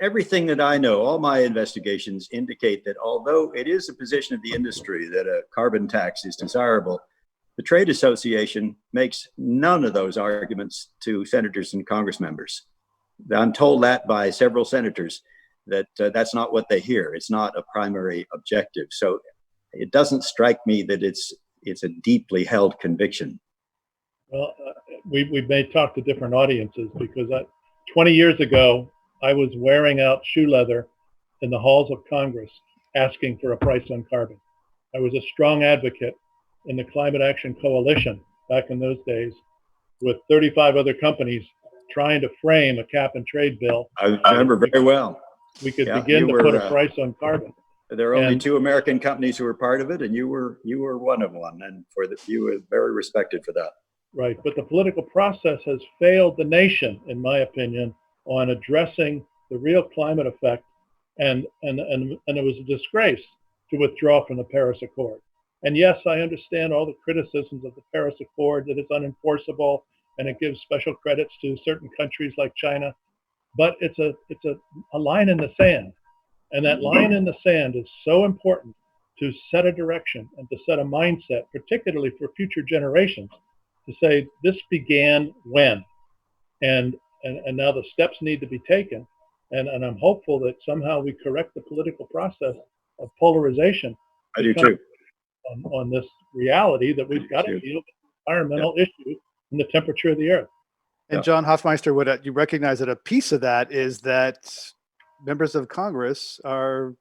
everything that I know, all my investigations indicate that although it is a position of the industry that a carbon tax is desirable, the Trade Association makes none of those arguments to senators and Congress members. I'm told that by several senators that that's not what they hear. It's not a primary objective. So it doesn't strike me that it's a deeply held conviction. Well, we may talk to different audiences, because 20 years ago, I was wearing out shoe leather in the halls of Congress asking for a price on carbon. I was a strong advocate in the Climate Action Coalition back in those days with 35 other companies trying to frame a cap and trade bill. I remember very well. We could begin to put a price on carbon. There are only 2 American companies who were part of it, and you were one of them, and you were very respected for that. Right, but the political process has failed the nation, in my opinion, on addressing the real climate effect, and it was a disgrace to withdraw from the Paris Accord. And yes, I understand all the criticisms of the Paris Accord, that it's unenforceable and it gives special credits to certain countries like China. But it's a line in the sand. And that line in the sand is so important to set a direction and to set a mindset, particularly for future generations, to say this began when, and now the steps need to be taken. And I'm hopeful that somehow we correct the political process of polarization I do too. on this reality that we've got to deal with environmental issues and the temperature of the earth. And Yeah. John Hofmeister, would you recognize that a piece of that is that members of Congress are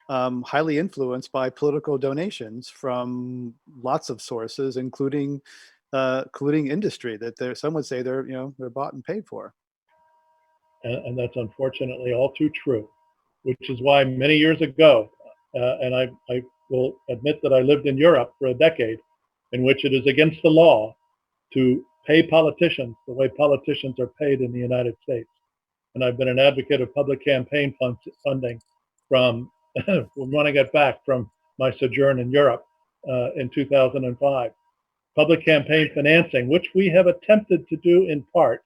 highly influenced by political donations from lots of sources, including industry. That some would say they're bought and paid for. And that's unfortunately all too true, which is why many years ago, and I will admit that I lived in Europe for a decade, in which it is against the law to pay politicians the way politicians are paid in the United States. And I've been an advocate of public campaign funding from when I got back from my sojourn in Europe in 2005. Public campaign financing, which we have attempted to do in part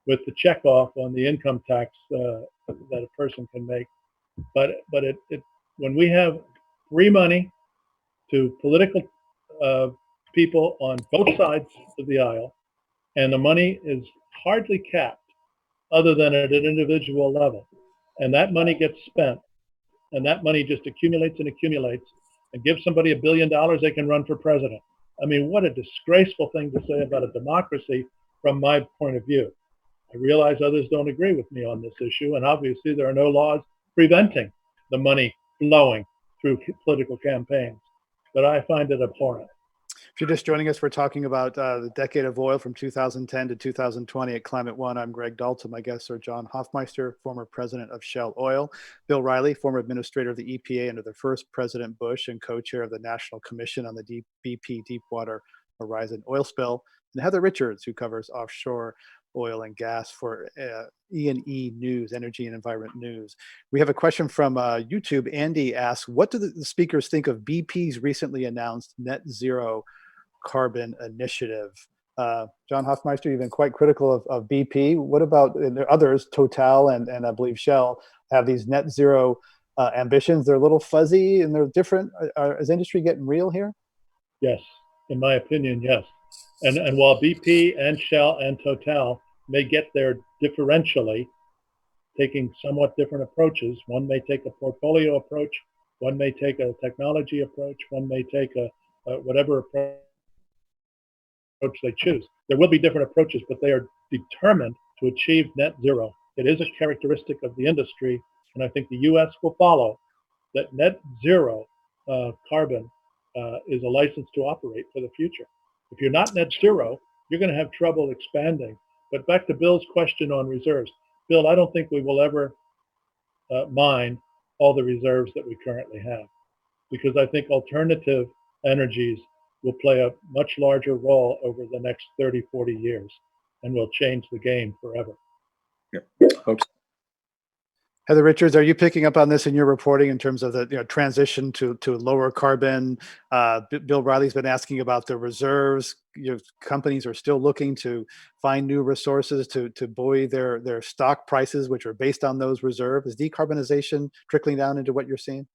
with the checkoff on the income tax that a person can make. But when we have free money to political people on both sides of the aisle, and the money is hardly capped other than at an individual level, and that money gets spent, and that money just accumulates and accumulates, and gives somebody $1 billion, they can run for president. I mean, what a disgraceful thing to say about a democracy from my point of view. I realize others don't agree with me on this issue, and obviously there are no laws preventing the money flowing through political campaigns, but I find it abhorrent. If you're just joining us, we're talking about the decade of oil from 2010 to 2020 at Climate One. I'm Greg Dalton. My guests are John Hofmeister, former president of Shell Oil, Bill Riley, former administrator of the EPA under the first President Bush and co-chair of the National Commission on the BP Deepwater Horizon oil spill, and Heather Richards, who covers offshore oil and gas for E&E News, Energy and Environment News. We have a question from YouTube. Andy asks, what do the speakers think of BP's recently announced net zero carbon initiative? John Hofmeister, you've been quite critical of BP. What about others? Total and I believe Shell have these net zero ambitions. They're a little fuzzy and they're different. Is industry getting real here? Yes, in my opinion, yes. And while BP and Shell and Total may get there differentially, taking somewhat different approaches, one may take a portfolio approach, one may take a technology approach, one may take a whatever approach they choose. There will be different approaches, but they are determined to achieve net zero. It is a characteristic of the industry, and I think the U.S. will follow that net zero carbon is a license to operate for the future. If you're not net zero, you're going to have trouble expanding. But back to Bill's question on reserves. Bill, I don't think we will ever mine all the reserves that we currently have, because I think alternative energies will play a much larger role over the next 30, 40 years and will change the game forever. Yeah, hope so. Heather Richards, are you picking up on this in your reporting in terms of the transition to lower carbon? Bill Riley's been asking about the reserves. Companies are still looking to find new resources to buoy their stock prices, which are based on those reserves. Is decarbonization trickling down into what you're seeing?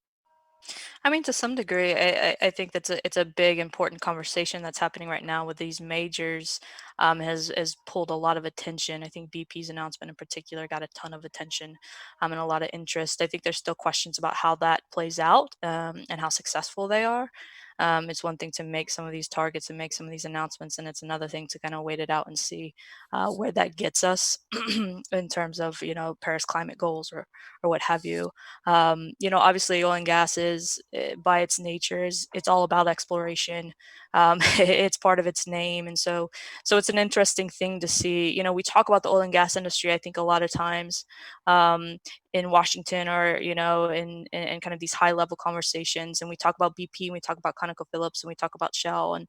I mean, to some degree, I think it's a big important conversation that's happening right now with these majors. Has pulled a lot of attention. I think BP's announcement in particular got a ton of attention, and a lot of interest. I think there's still questions about how that plays out, and how successful they are. It's one thing to make some of these targets and make some of these announcements, and it's another thing to kind of wait it out and see where that gets us in terms of Paris climate goals or what have you. Obviously, oil and gas is, by its nature, it's all about exploration. It's part of its name, and so it's an interesting thing to see. We talk about the oil and gas industry, I think, a lot of times in Washington, or in kind of these high level conversations, and we talk about BP, and we talk about ConocoPhillips, and we talk about Shell, and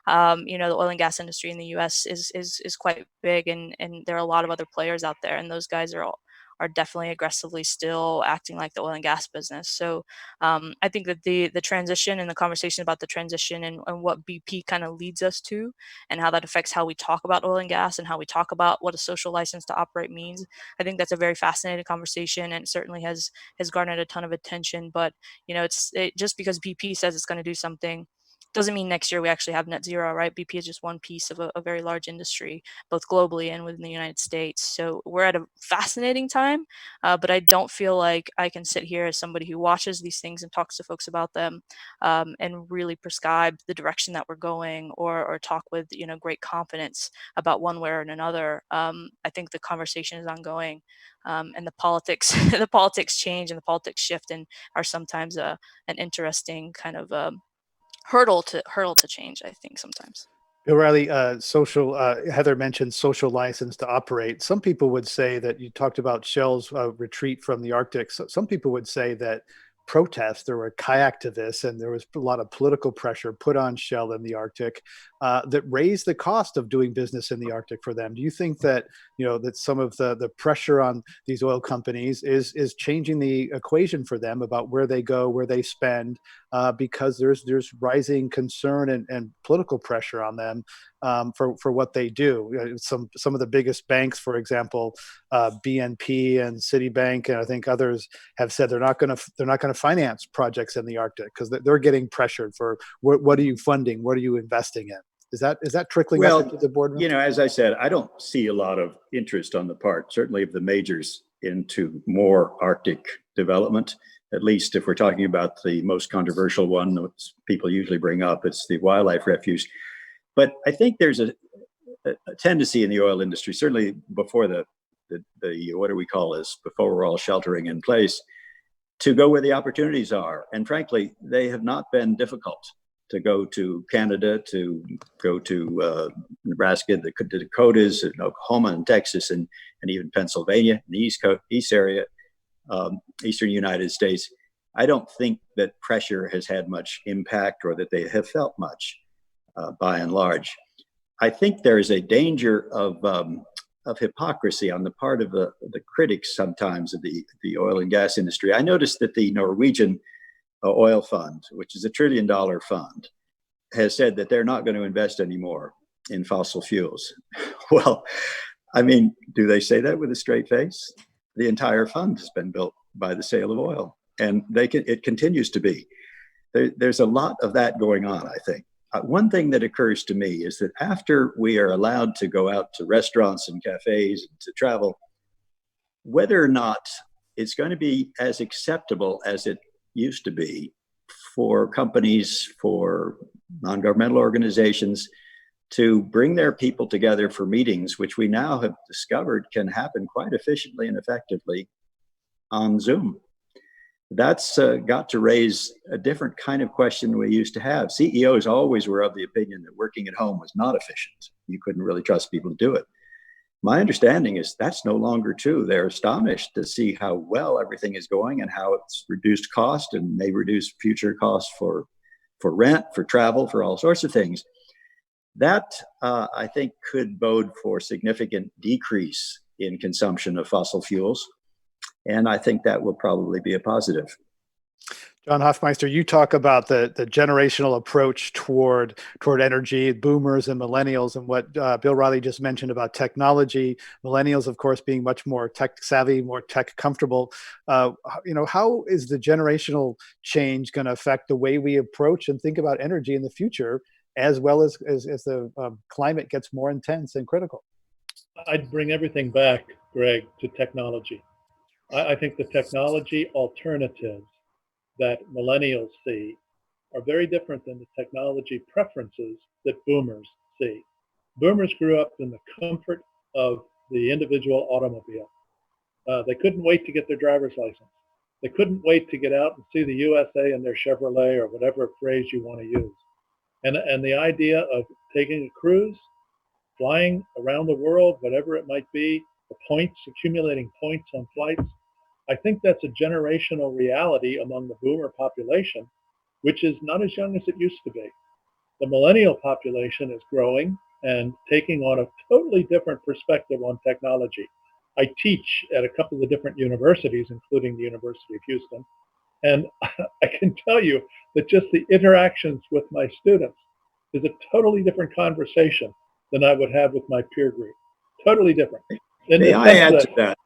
the oil and gas industry in the U.S. is quite big, and there are a lot of other players out there, and those guys are are definitely aggressively still acting like the oil and gas business. So I think that the transition and the conversation about the transition and what BP kind of leads us to, and how that affects how we talk about oil and gas and how we talk about what a social license to operate means. I think that's a very fascinating conversation, and it certainly has garnered a ton of attention. But just because BP says it's going to do something doesn't mean next year we actually have net zero, right? BP is just one piece of a very large industry, both globally and within the United States. So we're at a fascinating time, but I don't feel like I can sit here as somebody who watches these things and talks to folks about them, and really prescribe the direction that we're going, or talk with great confidence about one way or another. I think the conversation is ongoing, and the politics the politics change and the politics shift and are sometimes an interesting kind of hurdle to change, I think, sometimes. Bill Riley, Heather mentioned social license to operate. Some people would say that you talked about Shell's retreat from the Arctic. So some people would say that there were kayaktivists, and there was a lot of political pressure put on Shell in the Arctic that raised the cost of doing business in the Arctic for them. Do you think that that some of the pressure on these oil companies is changing the equation for them about where they go, where they spend, because there's rising concern and political pressure on them for what they do? Some of the biggest banks, for example, BNP and Citibank, and I think others have said they're not going to finance projects in the Arctic because they're getting pressured for what are you funding, what are you investing in? Is that trickling up into the boardroom? As I said, I don't see a lot of interest on the part, certainly of the majors, into more Arctic development. At least if we're talking about the most controversial one that people usually bring up, it's the wildlife refuge. But I think there's a tendency in the oil industry, certainly before the what do we call this, before we're all sheltering in place, to go where the opportunities are. And frankly, they have not been difficult. To go to Canada, to go to Nebraska, the Dakotas, and Oklahoma, and Texas, and even Pennsylvania, and the East area, Eastern United States. I don't think that pressure has had much impact, or that they have felt much, by and large. I think there is a danger of hypocrisy on the part of the critics sometimes of the oil and gas industry. I noticed that the Norwegian oil fund, which is $1 trillion fund, has said that they're not going to invest anymore in fossil fuels. Well, I mean, do they say that with a straight face? The entire fund has been built by the sale of oil, and it continues to be. There's a lot of that going on, I think. One thing that occurs to me is that after we are allowed to go out to restaurants and cafes and to travel, whether or not it's going to be as acceptable as it used to be for companies, for non-governmental organizations to bring their people together for meetings, which we now have discovered can happen quite efficiently and effectively on Zoom. That's got to raise a different kind of question than we used to have. CEOs always were of the opinion that working at home was not efficient. You couldn't really trust people to do it. My understanding is that's no longer true. They're astonished to see how well everything is going and how it's reduced cost and may reduce future costs for rent, for travel, for all sorts of things. That, I think, could bode for significant decrease in consumption of fossil fuels. And I think that will probably be a positive. John Hofmeister, you talk about the generational approach toward energy, boomers and millennials, and what Bill Riley just mentioned about technology. Millennials, of course, being much more tech savvy, more tech comfortable. How is the generational change going to affect the way we approach and think about energy in the future, as well as the climate gets more intense and critical? I'd bring everything back, Greg, to technology. I think the technology alternatives that millennials see are very different than the technology preferences that boomers see. Boomers grew up in the comfort of the individual automobile. They couldn't wait to get their driver's license. They couldn't wait to get out and see the USA in their Chevrolet, or whatever phrase you want to use. And the idea of taking a cruise, flying around the world, whatever it might be, the points, accumulating points on flights, I think that's a generational reality among the boomer population, which is not as young as it used to be. The millennial population is growing and taking on a totally different perspective on technology. I teach at a couple of different universities, including the University of Houston. And I can tell you that just the interactions with my students is a totally different conversation than I would have with my peer group. Totally different. In May the I sense add that, to that?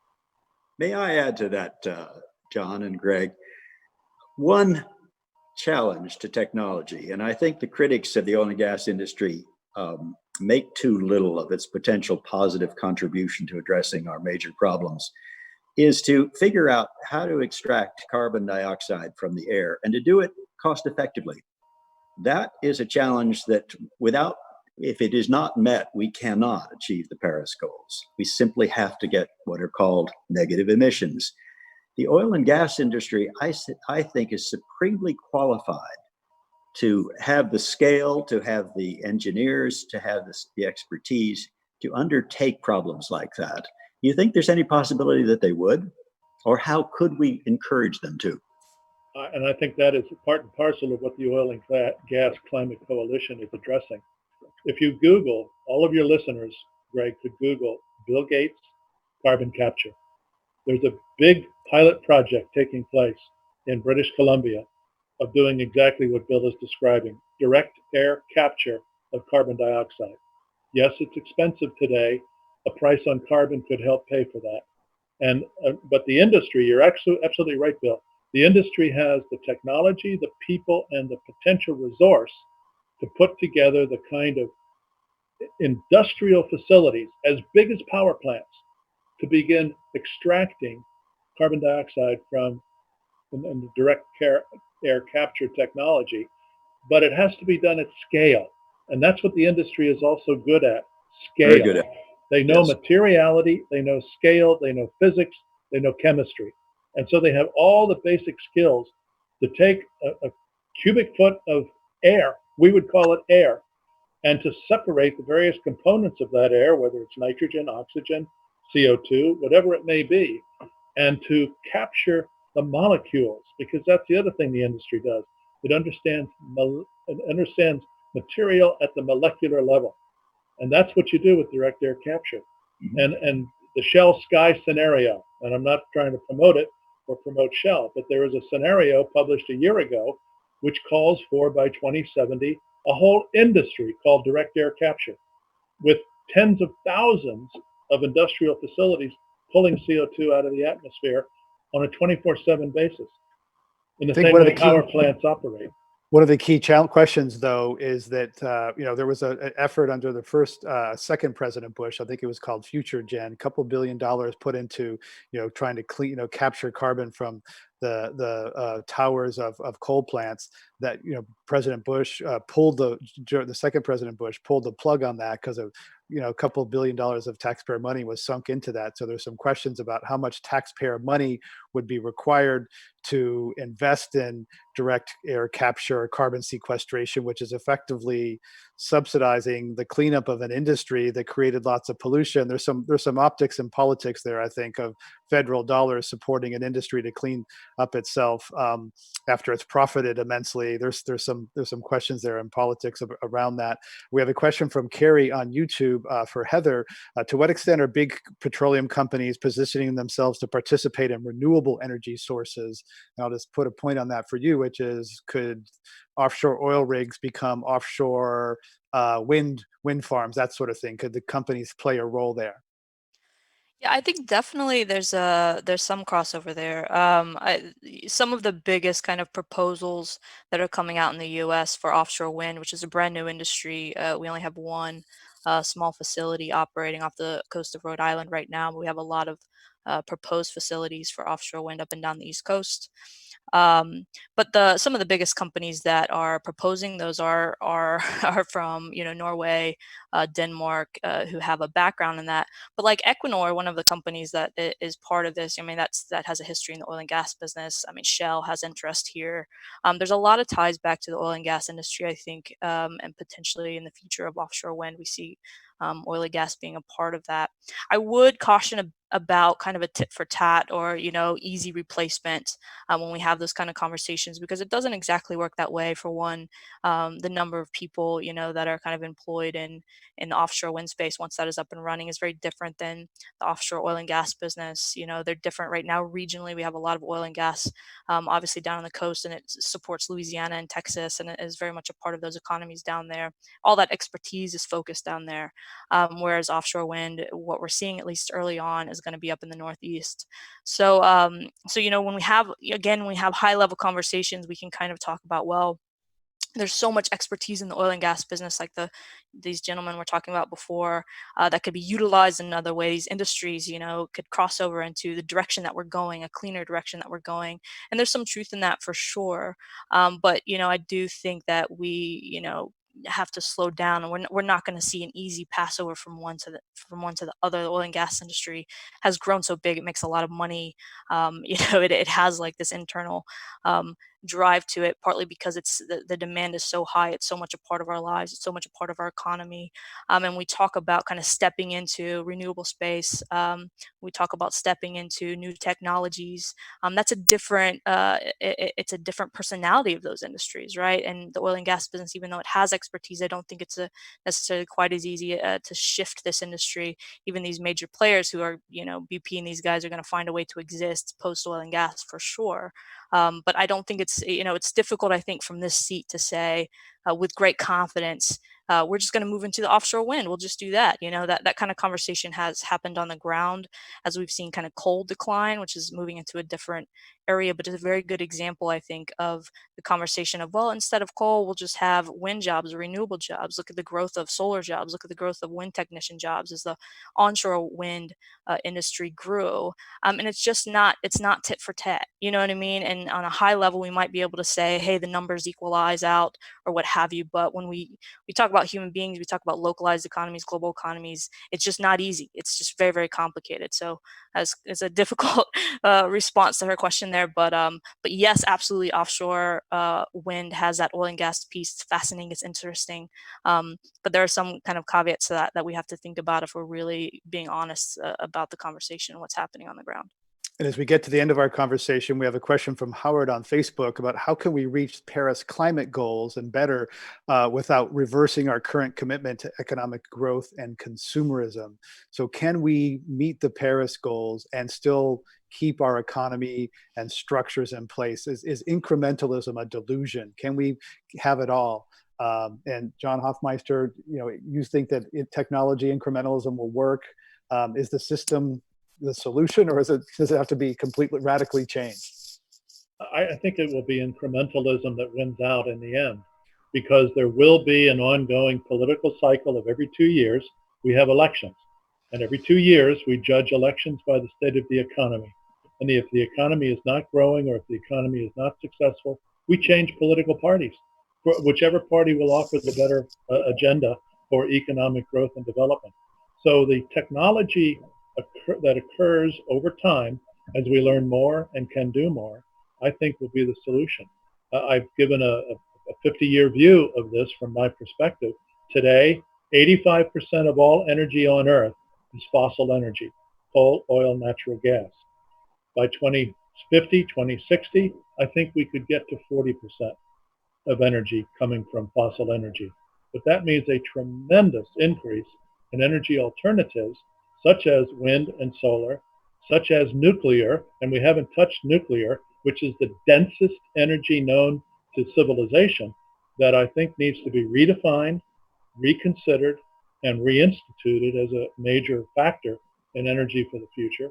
May I add to that, John and Greg? One challenge to technology, and I think the critics of the oil and gas industry make too little of its potential positive contribution to addressing our major problems, is to figure out how to extract carbon dioxide from the air and to do it cost effectively. That is a challenge that without, if it is not met, we cannot achieve the Paris goals. We simply have to get what are called negative emissions. The oil and gas industry, I think, is supremely qualified to have the scale, to have the engineers, to have the expertise to undertake problems like that. Do you think there's any possibility that they would? Or how could we encourage them to? and I think that is part and parcel of what the Oil and Gas Climate Coalition is addressing. If you Google, all of your listeners, Greg, could Google Bill Gates carbon capture. There's a big pilot project taking place in British Columbia of doing exactly what Bill is describing, direct air capture of carbon dioxide. Yes, it's expensive today. A price on carbon could help pay for that. And but the industry, you're absolutely right, Bill. The industry has the technology, the people, and the potential resource to put together the kind of industrial facilities as big as power plants to begin extracting carbon dioxide from the direct air capture technology. But it has to be done at scale. And that's what the industry is also good at, Very scale. good at. They know Yes. materiality, they know scale, they know physics, they know chemistry. And so they have all the basic skills to take a cubic foot of air, we would call it air, and to separate the various components of that air, whether it's nitrogen, oxygen, CO2, whatever it may be, and to capture the molecules, because that's the other thing the industry does. It understands material at the molecular level. And that's what you do with direct air capture. Mhm. And the Shell Sky scenario, and I'm not trying to promote it or promote Shell, but there is a scenario published a year ago which calls for by 2070 a whole industry called direct air capture with tens of thousands of industrial facilities pulling CO2 out of the atmosphere on a 24/7 basis in the I think same one of way the power key plants operate. One of the key questions, though, is that there was an effort under the second President Bush. I think it was called Future Gen. A couple $1 billion put into trying to capture carbon from the towers of coal plants. That President Bush the second President Bush pulled the plug on that because of a couple $1 billion of taxpayer money was sunk into that. So there's some questions about how much taxpayer money would be required to invest in direct air capture or carbon sequestration, which is effectively subsidizing the cleanup of an industry that created lots of pollution. There's some optics and politics there, I think, of federal dollars supporting an industry to clean up itself after it's profited immensely. There's some questions there in politics around that. We have a question from Carrie on YouTube for Heather. To what extent are big petroleum companies positioning themselves to participate in renewable energy sources? And I'll just put a point on that for you, which is, could offshore oil rigs become offshore wind farms, that sort of thing? Could the companies play a role there? Yeah, I think definitely there's some crossover there. Some of the biggest kind of proposals that are coming out in the U.S. for offshore wind, which is a brand new industry. We only have one small facility operating off the coast of Rhode Island right now, but we have a lot of proposed facilities for offshore wind up and down the East Coast. Um, but some of the biggest companies that are proposing those are are from Norway, Denmark, who have a background in that. But like Equinor, one of the companies that is part of this, I mean, that has a history in the oil and gas business. I mean, Shell has interest here. There's a lot of ties back to the oil and gas industry, I think, and potentially in the future of offshore wind, we see oil and gas being a part of that. I would caution about kind of a tit for tat or easy replacement when we have those kind of conversations, because it doesn't exactly work that way. For one, the number of people that are kind of employed in the offshore wind space, once that is up and running, is very different than the offshore oil and gas business. They're different right now. Regionally, we have a lot of oil and gas, obviously down on the coast, and it supports Louisiana and Texas, and it is very much a part of those economies down there. All that expertise is focused down there. Whereas offshore wind, what we're seeing at least early on, is going to be up in the Northeast. So when we have high level conversations, we can kind of talk about, well, there's so much expertise in the oil and gas business, like these gentlemen were talking about before, that could be utilized in other ways. Industries, could cross over into the direction that we're going, a cleaner direction that we're going, and there's some truth in that for sure. But I do think that we have to slow down, and we're not going to see an easy passover from one to the other. The oil and gas industry has grown so big; it makes a lot of money. It has like this internal um, drive to it, partly because the demand is so high. It's so much a part of our lives. It's so much a part of our economy. And we talk about kind of stepping into renewable space. We talk about stepping into new technologies. That's a different. It's a different personality of those industries, right? And the oil and gas business, even though it has expertise, I don't think it's necessarily quite as easy to shift this industry. Even these major players who are, BP and these guys, are going to find a way to exist post oil and gas for sure. But I don't think it's difficult, I think, from this seat to say with great confidence, we're just going to move into the offshore wind. We'll just do that. That kind of conversation has happened on the ground as we've seen kind of coal decline, which is moving into a different area. But it's a very good example, I think, of the conversation of, well, instead of coal, we'll just have wind jobs or renewable jobs. Look at the growth of solar jobs. Look at the growth of wind technician jobs as the onshore wind industry grew. And it's not tit for tat, you know what I mean? And on a high level, we might be able to say, hey, the numbers equalize out or what have you. But when we talk about human beings, we talk about localized economies, global economies, it's just not easy. It's just very, very complicated. So as it's a difficult response to her question there, but yes, absolutely, offshore wind has that oil and gas piece. It's fascinating, it's interesting, but there are some kind of caveats to that we have to think about if we're really being honest about the conversation and what's happening on the ground. And as we get to the end of our conversation, we have a question from Howard on Facebook about how can we reach Paris climate goals and better without reversing our current commitment to economic growth and consumerism. So can we meet the Paris goals and still keep our economy and structures in place? Is incrementalism a delusion? Can we have it all? And John Hofmeister, you think that technology incrementalism will work? Is the system the solution, or does it have to be completely radically changed? I think it will be incrementalism that wins out in the end, because there will be an ongoing political cycle of every 2 years. We have elections, and every 2 years we judge elections by the state of the economy. And if the economy is not growing, or if the economy is not successful, we change political parties. Whichever party will offer the better agenda for economic growth and development. So the technology that occurs over time as we learn more and can do more, I think will be the solution. I've given a 50-year view of this from my perspective. Today, 85% of all energy on Earth is fossil energy, coal, oil, natural gas. By 2050, 2060, I think we could get to 40% of energy coming from fossil energy. But that means a tremendous increase in energy alternatives, such as wind and solar, such as nuclear, and we haven't touched nuclear, which is the densest energy known to civilization, that I think needs to be redefined, reconsidered, and reinstituted as a major factor in energy for the future.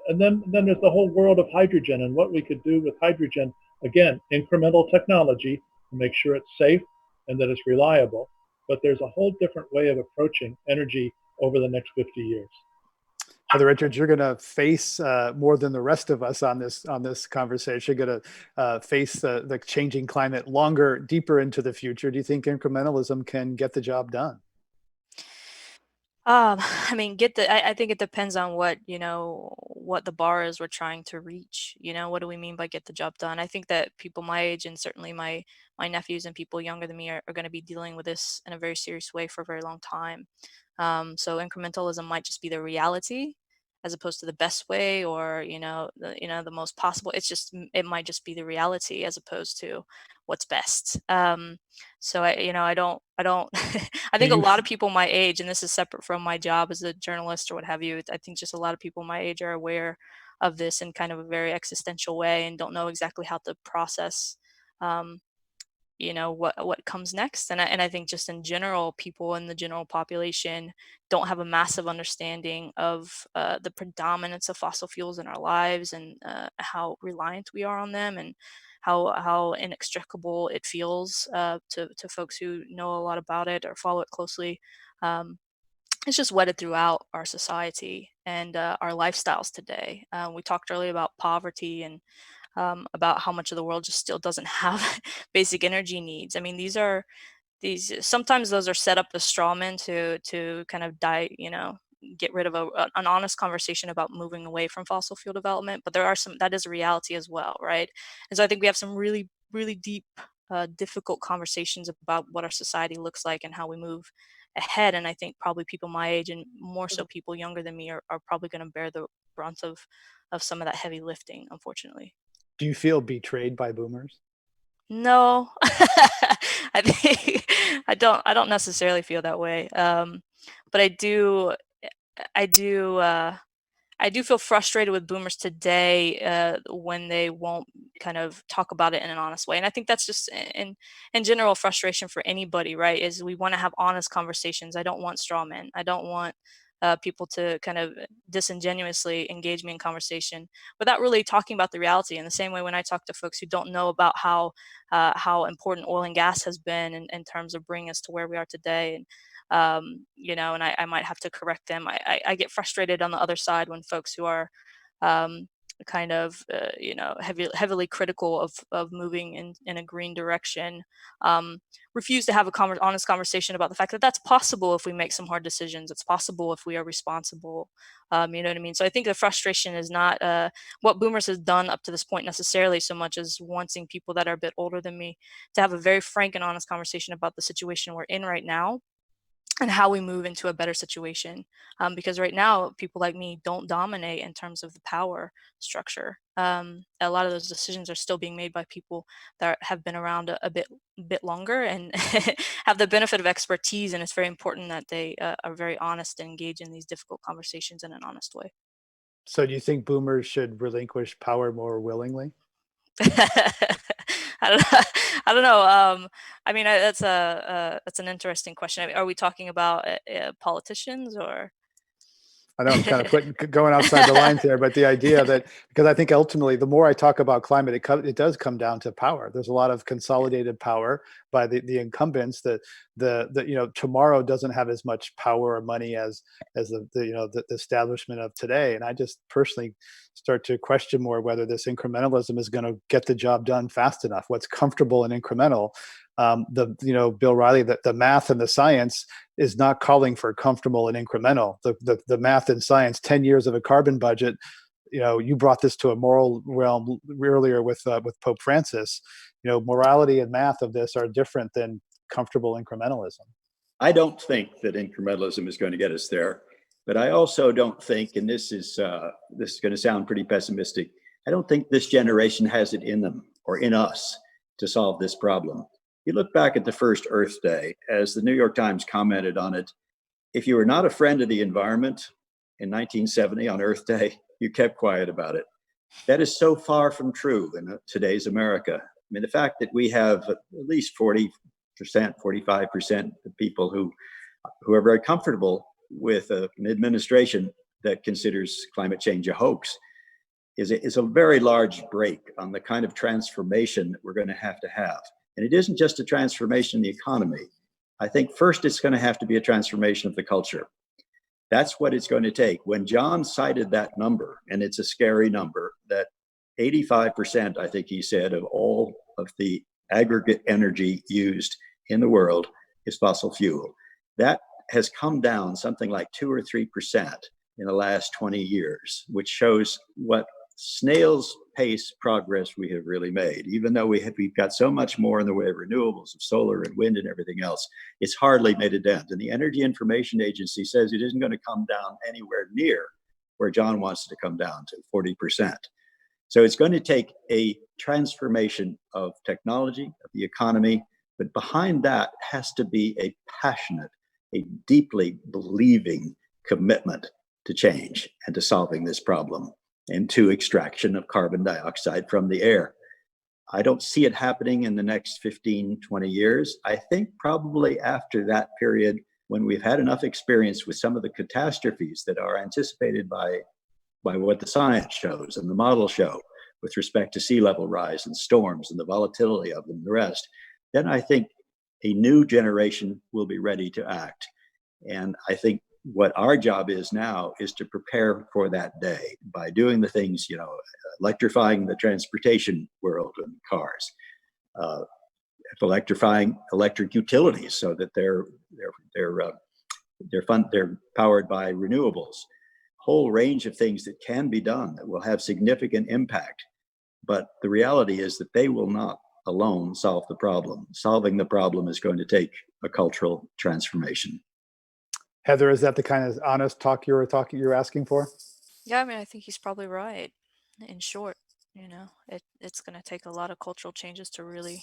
And then there's the whole world of hydrogen and what we could do with hydrogen. Again, incremental technology to make sure it's safe and that it's reliable. But there's a whole different way of approaching energy over the next 50 years. Heather Richards, you're going to face more than the rest of us on this conversation. You're going to face the changing climate deeper into the future. Do you think incrementalism can get the job done? I mean, I think it depends on what the bar is we're trying to reach. What do we mean by get the job done? I think that people my age, and certainly my nephews and people younger than me, are going to be dealing with this in a very serious way for a very long time. So incrementalism might just be the reality as opposed to the best way, or the most possible. It might just be the reality as opposed to what's best. So I don't I Do think a you lot of people my age, and this is separate from my job as a journalist or what have you, I think just a lot of people my age are aware of this in kind of a very existential way and don't know exactly how to process um, what comes next. And I think just in general, people in the general population don't have a massive understanding of the predominance of fossil fuels in our lives, and how reliant we are on them, and how inextricable it feels to folks who know a lot about it or follow it closely. um, it's just wedded throughout our society and our lifestyles today. We talked earlier about poverty, and about how much of the world just still doesn't have basic energy needs. I mean, these sometimes those are set up as straw men to kind of get rid of an honest conversation about moving away from fossil fuel development. But there are some that is a reality as well, right? And so I think we have some really, really deep, difficult conversations about what our society looks like and how we move ahead. And I think probably people my age, and more so people younger than me, are probably going to bear the brunt of some of that heavy lifting, unfortunately. do you feel betrayed by boomers? No, I think I don't necessarily feel that way. But I do, I do feel frustrated with boomers today when they won't kind of talk about it in an honest way. And I think that's just in general frustration for anybody, right? Is we want to have honest conversations. I don't want straw men. I don't want people to kind of disingenuously engage me in conversation without really talking about the reality. In the same way, when I talk to folks who don't know about how important oil and gas has been in terms of bringing us to where we are today, and and I might have to correct them. I get frustrated on the other side when folks who are um, kind of heavily critical of moving in a green direction refuse to have a honest conversation about the fact that that's possible if we make some hard decisions. It's possible if we are responsible. You know what I mean? So I think the frustration is not what boomers has done up to this point necessarily, so much as wanting people that are a bit older than me to have a very frank and honest conversation about the situation we're in right now and how we move into a better situation. Because right now, people like me don't dominate in terms of the power structure. A lot of those decisions are still being made by people that have been around a bit longer and have the benefit of expertise. And it's very important that they are very honest and engage in these difficult conversations in an honest way. So do you think boomers should relinquish power more willingly? I don't know. I don't know. I mean, that's an interesting question. I mean, are we talking about politicians or? I know I'm kind of going outside the lines there, but the idea that, because I think ultimately, the more I talk about climate, it does come down to power. There's a lot of consolidated power by the incumbents that tomorrow doesn't have as much power or money as the establishment of today. And I just personally start to question more whether this incrementalism is going to get the job done fast enough. What's comfortable and incremental. Bill Riley, the math and the science is not calling for comfortable and incremental. The math and science, 10 years of a carbon budget. You brought this to a moral realm earlier with Pope Francis. Morality and math of this are different than comfortable incrementalism. I don't think that incrementalism is going to get us there, but I also don't think, and this is going to sound pretty pessimistic, I don't think this generation has it in them or in us to solve this problem. You look back at the first Earth Day, as the New York Times commented on it, if you were not a friend of the environment in 1970 on Earth Day, you kept quiet about it. That is so far from true in today's America. I mean, the fact that we have at least 40%, 45% of people who are very comfortable with an administration that considers climate change a hoax is a very large break on the kind of transformation that we're going to have. And it isn't just a transformation in the economy. I think first it's going to have to be a transformation of the culture. That's what it's going to take. When John cited that number, and it's a scary number, that 85%, I think he said, of all of the aggregate energy used in the world is fossil fuel. That has come down something like 2 or 3% in the last 20 years, which shows what snail's pace progress we have really made. Even though we've got so much more in the way of renewables, of solar and wind and everything else, it's hardly made a dent. And the Energy Information Agency says it isn't going to come down anywhere near where John wants it to come down to, 40%. So it's going to take a transformation of technology, of the economy, but behind that has to be a passionate, a deeply believing commitment to change and to solving this problem and to extraction of carbon dioxide from the air. I don't see it happening in the next 15, 20 years. I think probably after that period, when we've had enough experience with some of the catastrophes that are anticipated by what the science shows and the models show with respect to sea level rise and storms and the volatility of them and the rest, then I think a new generation will be ready to act. And I think what our job is now is to prepare for that day by doing the things, electrifying the transportation world and cars, electrifying electric utilities so that they're powered by renewables. Whole range of things that can be done that will have significant impact. But the reality is that they will not alone solve the problem. Solving the problem is going to take a cultural transformation. Heather, is that the kind of honest talk you're asking for? Yeah, I mean, I think he's probably right. In short, it's going to take a lot of cultural changes to really,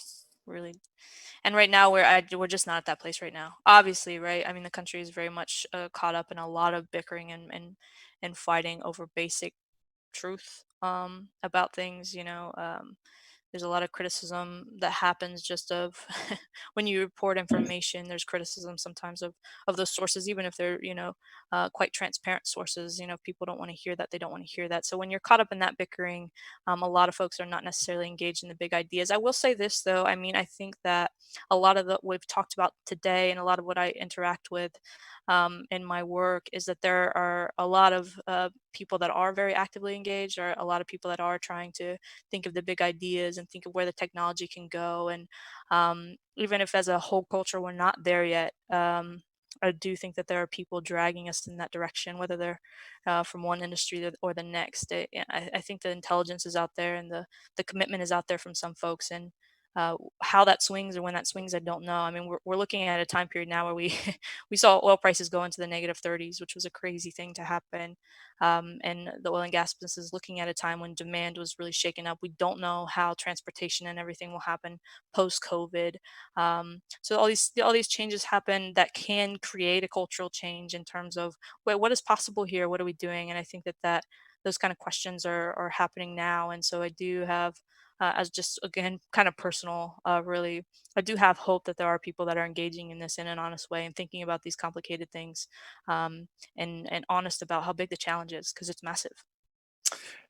and right now we're just not at that place right now. Obviously, right? I mean, the country is very much caught up in a lot of bickering and fighting over basic truth about things. There's a lot of criticism that happens just of when you report information. There's criticism sometimes of those sources, even if they're quite transparent sources. People don't want to hear that. They don't want to hear that. So when you're caught up in that bickering, a lot of folks are not necessarily engaged in the big ideas. I will say this though. I mean, I think that a lot of what we've talked about today and a lot of what I interact with in my work is that there are a lot of people that are very actively engaged, or a lot of people that are trying to think of the big ideas and think of where the technology can go. And even if as a whole culture we're not there yet, I do think that there are people dragging us in that direction, whether they're from one industry or the next. I think the intelligence is out there and the commitment is out there from some folks. And how that swings or when that swings, I don't know. I mean, we're looking at a time period now where we we saw oil prices go into the negative 30s, which was a crazy thing to happen. And the oil and gas business is looking at a time when demand was really shaken up. We don't know how transportation and everything will happen post COVID. So all these changes happen that can create a cultural change in terms of, wait, what is possible here? What are we doing? And I think that those kind of questions are happening now. And so I do have as just again kind of personal, really, I do have hope that there are people that are engaging in this in an honest way and thinking about these complicated things, and honest about how big the challenge is, because it's massive.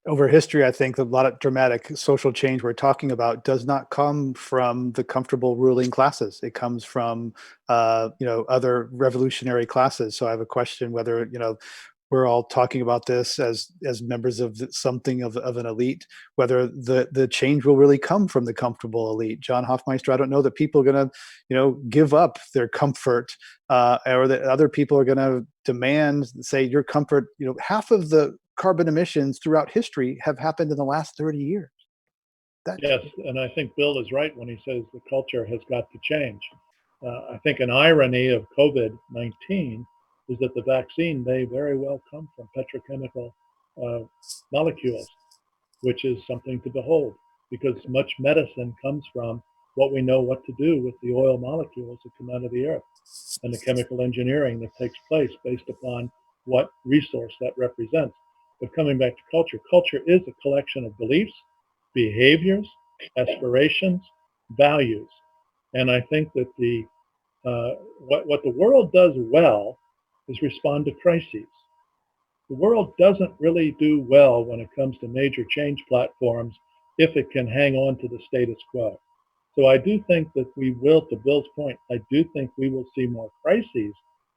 Over history, I think a lot of dramatic social change we're talking about does not come from the comfortable ruling classes. It comes from other revolutionary classes. So I have a question whether we're all talking about this as members of something of an elite, whether the change will really come from the comfortable elite. John Hofmeister, I don't know that people are going to give up their comfort, or that other people are going to demand, say, your comfort. Half of the carbon emissions throughout history have happened in the last 30 years. Yes, and I think Bill is right when he says the culture has got to change. I think an irony of COVID-19 is that the vaccine may very well come from petrochemical molecules, which is something to behold, because much medicine comes from what we know what to do with the oil molecules that come out of the earth and the chemical engineering that takes place based upon what resource that represents. But coming back to culture, culture is a collection of beliefs, behaviors, aspirations, values. And I think that what the world does well is respond to crises. The world doesn't really do well when it comes to major change platforms if it can hang on to the status quo. So I do think that we will, to Bill's point, I do think we will see more crises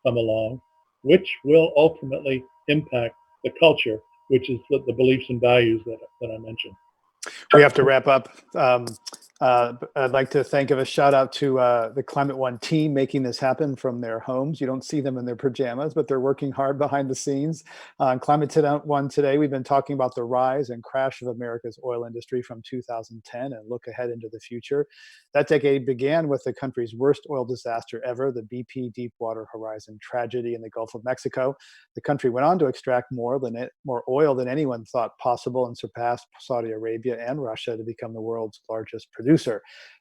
come along, which will ultimately impact the culture, which is the beliefs and values that I mentioned. We have to wrap up. I'd like to give a shout out to the Climate One team making this happen from their homes. You don't see them in their pajamas, but they're working hard behind the scenes. On Climate One today, we've been talking about the rise and crash of America's oil industry from 2010 and look ahead into the future. That decade began with the country's worst oil disaster ever, the BP Deepwater Horizon tragedy in the Gulf of Mexico. The country went on to extract more oil than anyone thought possible and surpassed Saudi Arabia and Russia to become the world's largest producer.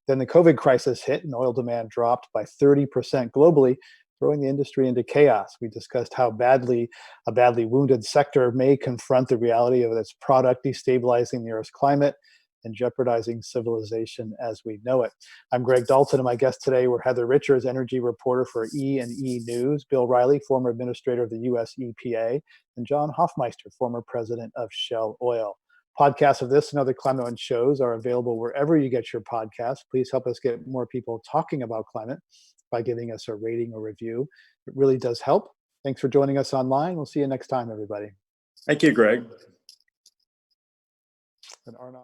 Then the COVID crisis hit and oil demand dropped by 30% globally, throwing the industry into chaos. We discussed how a badly wounded sector may confront the reality of its product destabilizing the Earth's climate and jeopardizing civilization as we know it. I'm Greg Dalton, and my guests today were Heather Richards, energy reporter for E&E News, Bill Riley, former administrator of the U.S. EPA, and John Hoffmeister, former president of Shell Oil. Podcasts of this and other Climate One shows are available wherever you get your podcasts. Please help us get more people talking about climate by giving us a rating or review. It really does help. Thanks for joining us online. We'll see you next time, everybody. Thank you, Greg. And Arnaud.